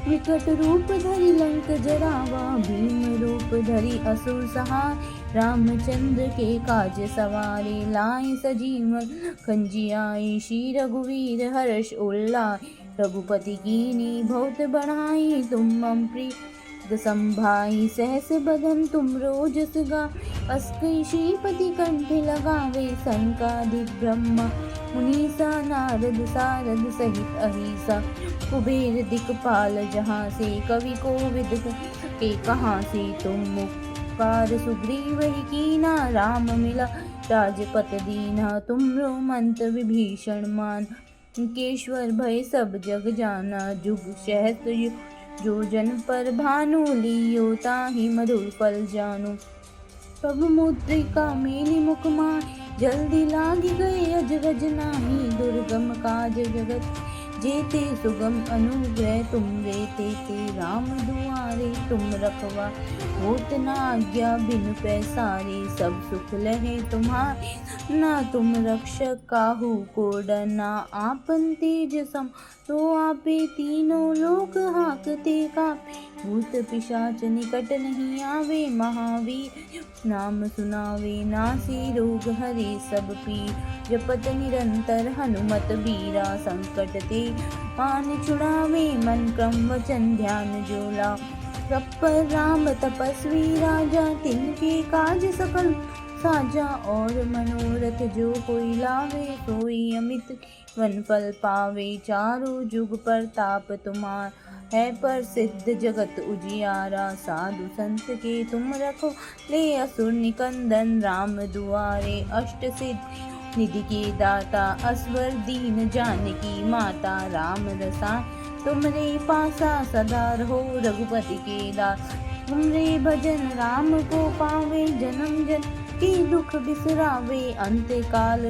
विकट रूप धरि लंक जरावा। भीम रूप धरि असुर सहाय रामचंद्र के काज सवारे। लाए सजीवन खंजियाए श्री रघुवीर हर्ष उल्लाय। रघुपति कीन्ही बहुत बढ़ाई तुम मम प्रिय संभाई। सहस बदन तुम रोजस गा। अस्ति श्रीपति कंठ लगावे संकाधिक ब्रह्मा मुनीसा नारद सारद सहित अहिसा। कुबेर दिक्पाल जहाँ से कवि को विद के कहाँ से तुम मुक्कार। सुग्रीव ही कीना राम मिला राजपत दीना। तुमरो मंत विभीषण मान केश्वर भय सब जग जाना। जुग सहस्र जो जन पर भानु लियो ताहि मधुर फल जानु। तब मुद्रिका मेली मुख माय जल्दी लागी गए अजरज नाही। दुर्गम काज जगत जेते सुगम अनुग्रह तुम रे ते राम दुआरे तुम रखवा। होत न आज्ञा बिनु पैसारे, सब सुख लहे तुम्हारे। ना तुम रक्षक काहू को डरना, आपन तेज सम तो आपे तीनों लोक हाकते कापे। भूत पिशाच निकट नहीं आवे, महावीर नाम सुनावे। नासी रोग हरे सब पीर, जपत निरंतर हनुमत बीरा। संकट ते पान छुड़ावे, मन क्रम वचन ध्यान जो लाओ। सब पर राम तपस्वी राजा, तिनके काज सफल साजा। और मनोरथ जो कोई लावे, सोई अमित वन फल पावे। चारों जुग प्रताप तुम्हार है प्रसिद्ध, जगत उजियारा। साधु संत के तुम रखो, ले असुर निकंदन राम दुआरे। अष्ट सिद्धि निधि के दाता, असवर दीन जानकी माता। राम रसायन तुमरे पासा, सदा रहो रघुपति के दास। तुमरे भजन राम को पावे, जन्म जन्म के दुख बिसरावे। अंत काल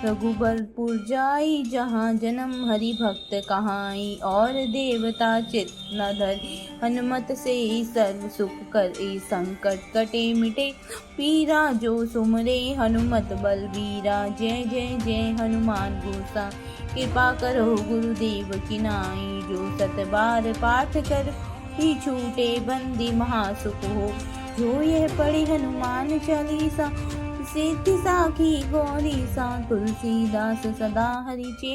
रघुबरपुर जाई, जहाँ जन्म हरि भक्त कहाई। और देवता चित्त न धरि, हनुमत से सर्व सुख करे। संकट कटे मिटे पीरा, जो सुमरे हनुमत बलबीरा। जय जय जय हनुमान गोसा, कृपा करो गुरुदेव की नाई। जो सत बार पाठ कर ही छूटे, बंदी महासुख हो। जो यह पढ़े हनुमान चालीसा, सिद्धि साखी गौरी सा। तुलसीदास सदा हरिचे,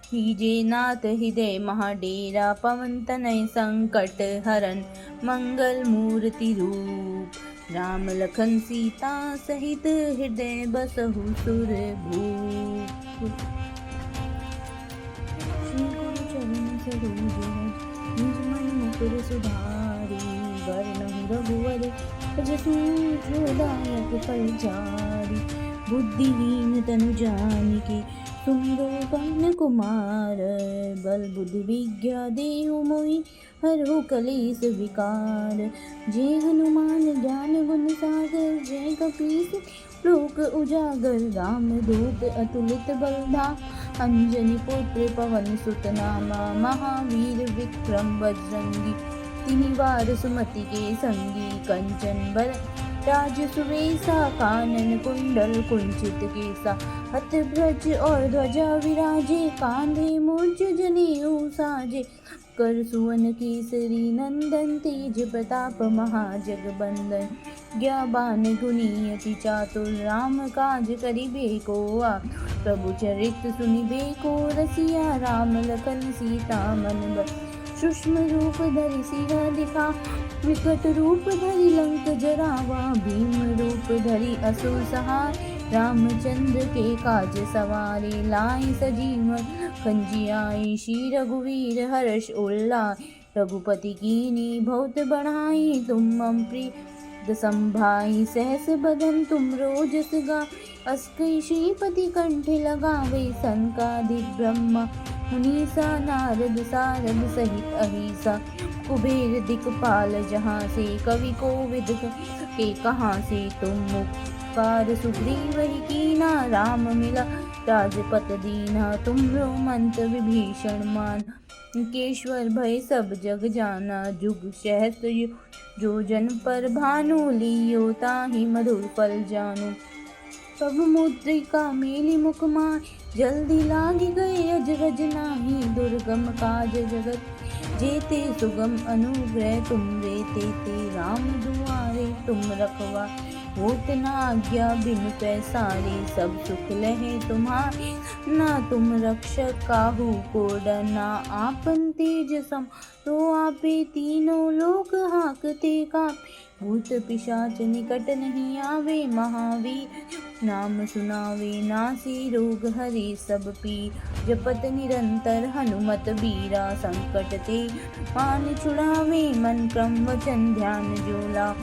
हीजे नाथ हृदय महाडेरा। पवन तनय संकट हरन, मंगल मूर्ति रूप। राम लखन सीता सहित, हृदय बसहु सुरभूप। श्री गुरु चरण सरोज रज, निज मन मुकुर सुधारी। वरनहु रघुवर जसु दायक फल चारि। बुद्धिहीन तनु जानिके, सुमिरो पवन कुमार। बल बुद्धि विद्या देहु मोहि, हरहु कलेस विकार। जय हनुमान ज्ञान गुण सागर, जय कपीस लोक उजागर। राम दूत अतुलित बलधाम, अंजनी पुत्र पवन सुत नामा। महावीर विक्रम बजरंगी, तिनि वार सुमति के संगी। कंचन बर राज सुवेसा, कानन कुंडल कुंचित केसा। हत ब्रज और ध्वजा विराजे, कांधे मूर्छ जनेऊ साजे। कर सुवन केसरी नंदन, तेज प्रताप महाजगबंदन। ज्ञावान गुणी अति चातुर, राम काज करिबे को आतुर। प्रभु चरित सुनिबे को रसिया, राम लखन सीता मन बसिया। सूक्ष्म रूप धरि सिंह दिखा, विकट रूप धरि लंक जरावा। भीम रूप धरि असुर सहाय, रामचंद्र के काज सवारे। लाए सजीवन खंजियाए, श्री रघुवीर हर्ष उल्लास। रघुपति कीन्ही बहुत बढ़ाई, तुम मम प्रिय संभाई। सहस बदन तुम रोजस गावै, अस कहि श्रीपति कंठ लगावे। सनकादिक ब्रह्मा मुनीसा, नारद सारद सहित अहिसा। कुबेर दिक्पाल जहाँ से, कवि कोविद के कहाँ से। तुम उपकार सुग्रीव ही कीना, राम मिला राजपत दीना। तुमरो मंत्र विभीषण मान, केश्वर भय सब जग जाना। जुग सहस्र जो जन पर भानु, लियो ताहि मधुर फल जानु। तब मुद्रिका मेली मुख माय, जल्दी लागी गए अजरज नाही। दुर्गम काज जगत जेते, सुगम अनुग्रह तुम रे ते राम दुआरे तुम रखवा। होत न आज्ञा बिनु पैसारे, सब सुख लहे तुम्हारे। ना तुम रक्षक काहू को डरना, आपन तेज सम तो आपे तीनों लोक हाकते कापे। भूत पिशाच निकट नहीं आवे, महावीर नाम सुनावे। नासी रोग हरे सब पीर, जपत निरंतर हनुमत बीरा। संकट ते पान छुड़ावे, मन क्रम वचन ध्यान जो लाओ।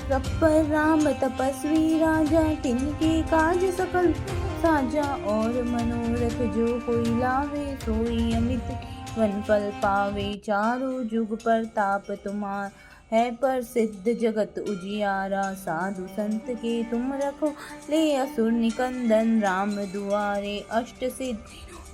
सब पर राम तपस्वी राजा, तिनके काज सकल साजा। और मनोरथ जो कोई लावे, सोई अमित वन फल पावे। चारों जुग प्रताप तुम्हार है प्रसिद्ध, जगत उजियारा। साधु संत के तुम रखो, ले असुर निकंदन राम दुआरे। अष्ट सिद्धि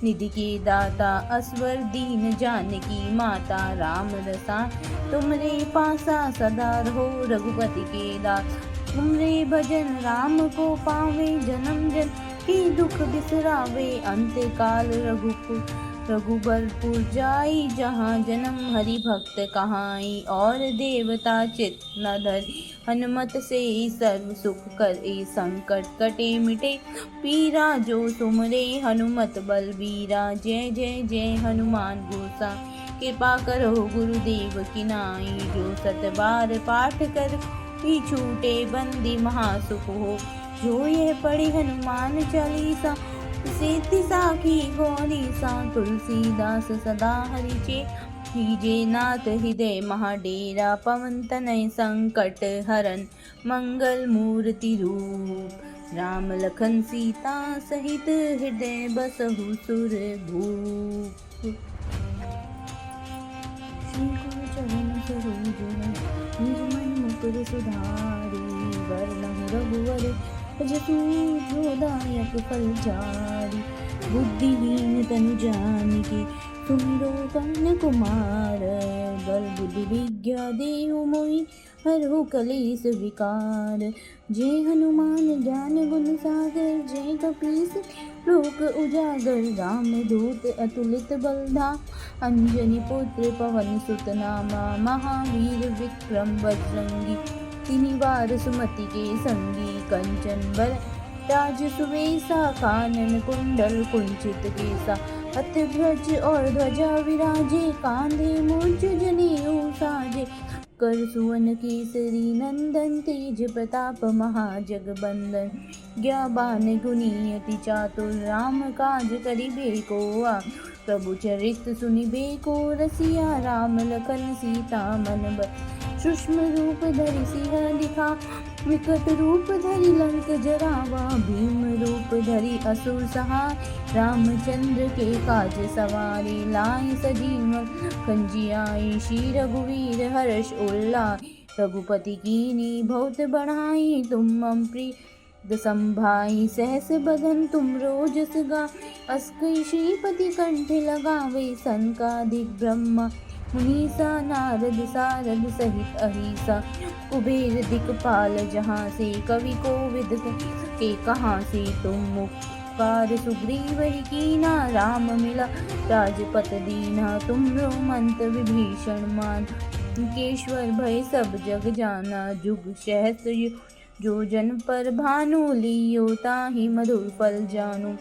निधि के दाता असवर दीन जानकी माता राम रसायन तुमरे पासा सदा रहो रघुपति के दास तुमरे भजन राम को पावे जन्म जन की दुख बिसरावे अंत काल रघुबरपुर जाई जहाँ जन्म हरि भक्त कहाई और देवता चित न धरि हनुमत से सर्व सुख करे संकट कटे मिटे पीरा जो तुमरे हनुमत बलबीरा जय जय जय हनुमान गोसा कृपा करो गुरुदेव की नाई जो सत बार पाठ कर ही छूटे बंदी महासुख हो जो यह पढ़े हनुमान चालीसा सिद्धि साखी गौरी सा तुलसीदास सदा हरिचे कीजे नाथ हृदय महाडेरा पवन तनय संकट हरन मंगल मूर्ति रूप राम लखन सीता सहित हृदय बसहु सुर भूप। श्री गुरु चरण सरोज निज मन मुकुर सुधारी वरनहु रघुवर जसु जोदायक फल चारि बुद्धिहीन तनु जानिके सुमिरो पवन कुमार बल बुद्धि विद्या देहु मोहि हरहु कलेस विकार जय हनुमान ज्ञान गुण सागर जय कपीस लोक उजागर राम दूत अतुलित बलधाम अंजनी पुत्र पवन सुत नामा महावीर विक्रम बजरंगी तिनिवार सुमति के संगी कंचन बर राज सुवेसा कानन कुंडल कुंचित केसा अथ ध्वज और ध्वजा विराजे कांधे मूर्ज जनेऊ साजे कर सुवन केसरी नंदन तेज प्रताप महाजगबंदन ज्ञाबान गुणियति चातुर राम काज करिबे को प्रभु चरित सुनिबे को रसिया राम लखन सीता मन बस सूक्ष्म रूप धरि सिंह दिखा विकट रूप धरि लंक जरावा भीम रूप धरि असुर सहाय रामचंद्र के काज सवारी लाए सजीवन खंजियाई श्री रघुवीर हर्ष उल्लास रघुपति कीनी बहुत बढ़ाई तुम मम प्रिय संभाई सहस बदन तुम रोजस गा अस्कई श्रीपति कंठ लगावे सनकादिक ब्रह्मा मुनीसा नारद सारद सहित अहिसा कुबेर दिक्पाल जहाँ से कवि को विद के कहाँ से तुम मुखार सुग्रीव ही कीना राम मिला राजपत दीना तुमरो मंत विभीषण मान केश्वर भय सब जग जाना जुग सहस्र जो जन पर भानु लियो ताहि मधुर फल जानु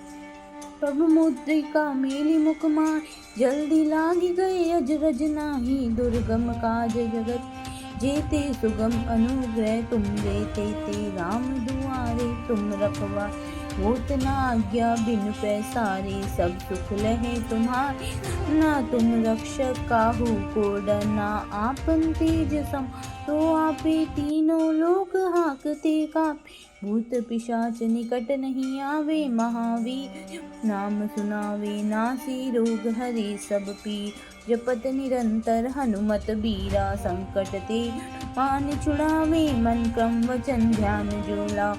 प्रभु मुद्रिका मेली मुख माय जल्दी लागी गए अजरज नाही दुर्गम काज जगत जेते सुगम अनुग्रह तुम देते ते राम दुआरे तुम रखवा होत न आज्ञा बिनु पैसारे सब सुख लहे तुम्हारे ना तुम रक्षक काहू को डरना आपन तेज सम तो आपे तीनों लोक हाकते कापे भूत पिशाच निकट नहीं आवे महावीर नाम सुनावे नासी रोग हरे सब पीर जपत निरंतर हनुमत बीरा संकट ते मान छुड़ावे मन क्रम वचन ध्यान जोला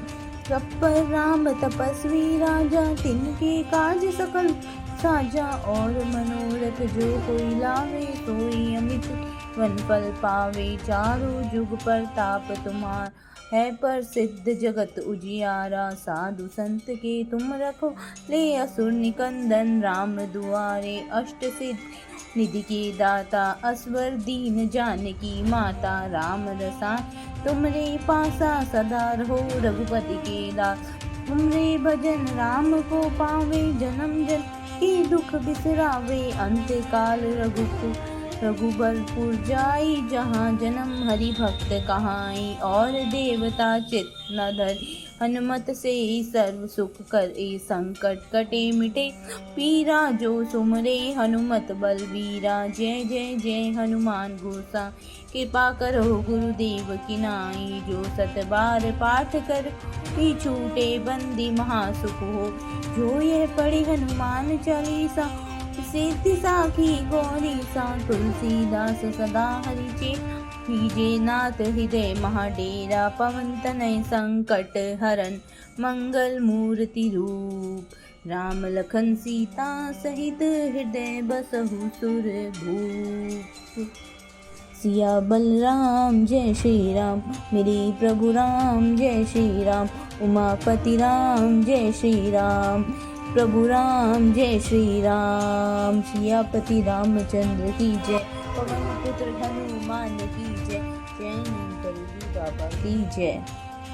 तत्पर राम तपस्वी राजा तिनके काज सकल साजा और मनोरथ जो कोई लावे सोई अमित वन फल पावे चारों जुग प्रताप तुम्हार है पर सिद्ध जगत उजियारा साधु संत के तुम रखो ले असुर निकंदन राम दुआरे अष्ट सिद्ध निधि के दाता असवर दीन जानकी माता राम रसायन तुमरे पासा सदा रहो रघुपति के दास तुमरे भजन राम को पावे जन्म जन की दुख बिसरावे अंत काल रघुबरपुर जाई जहाँ जन्म हरि भक्त कहाई और देवता चित न धरि हनुमत से सर्व सुख करे संकट कटे मिटे पीरा जो सुमरे हनुमत बलबीरा जय जय जय हनुमान गोसा कृपा करो गुरुदेव की नाई जो सत बार पाठ कर ही छूटे बंदी महासुख हो जो यह पढ़े हनुमान चालीसा सिद्धि साखी गौरी सा तुलसीदास सदा हरिचे कीजे नाथ हृदय महाडेरा पवन तनय संकट हरन मंगल मूर्ति रूप राम लखन सीता सहित हृदय बसहु सुर भूप। सिया बलराम जय श्री राम, मेरे प्रभु राम जय श्री राम। उमापति राम जय श्री राम, प्रभु राम जय श्री राम। सियापति रामचंद्र की जय, पवन पुत्र हनुमान की जय, जय कलगी बाबा की जय।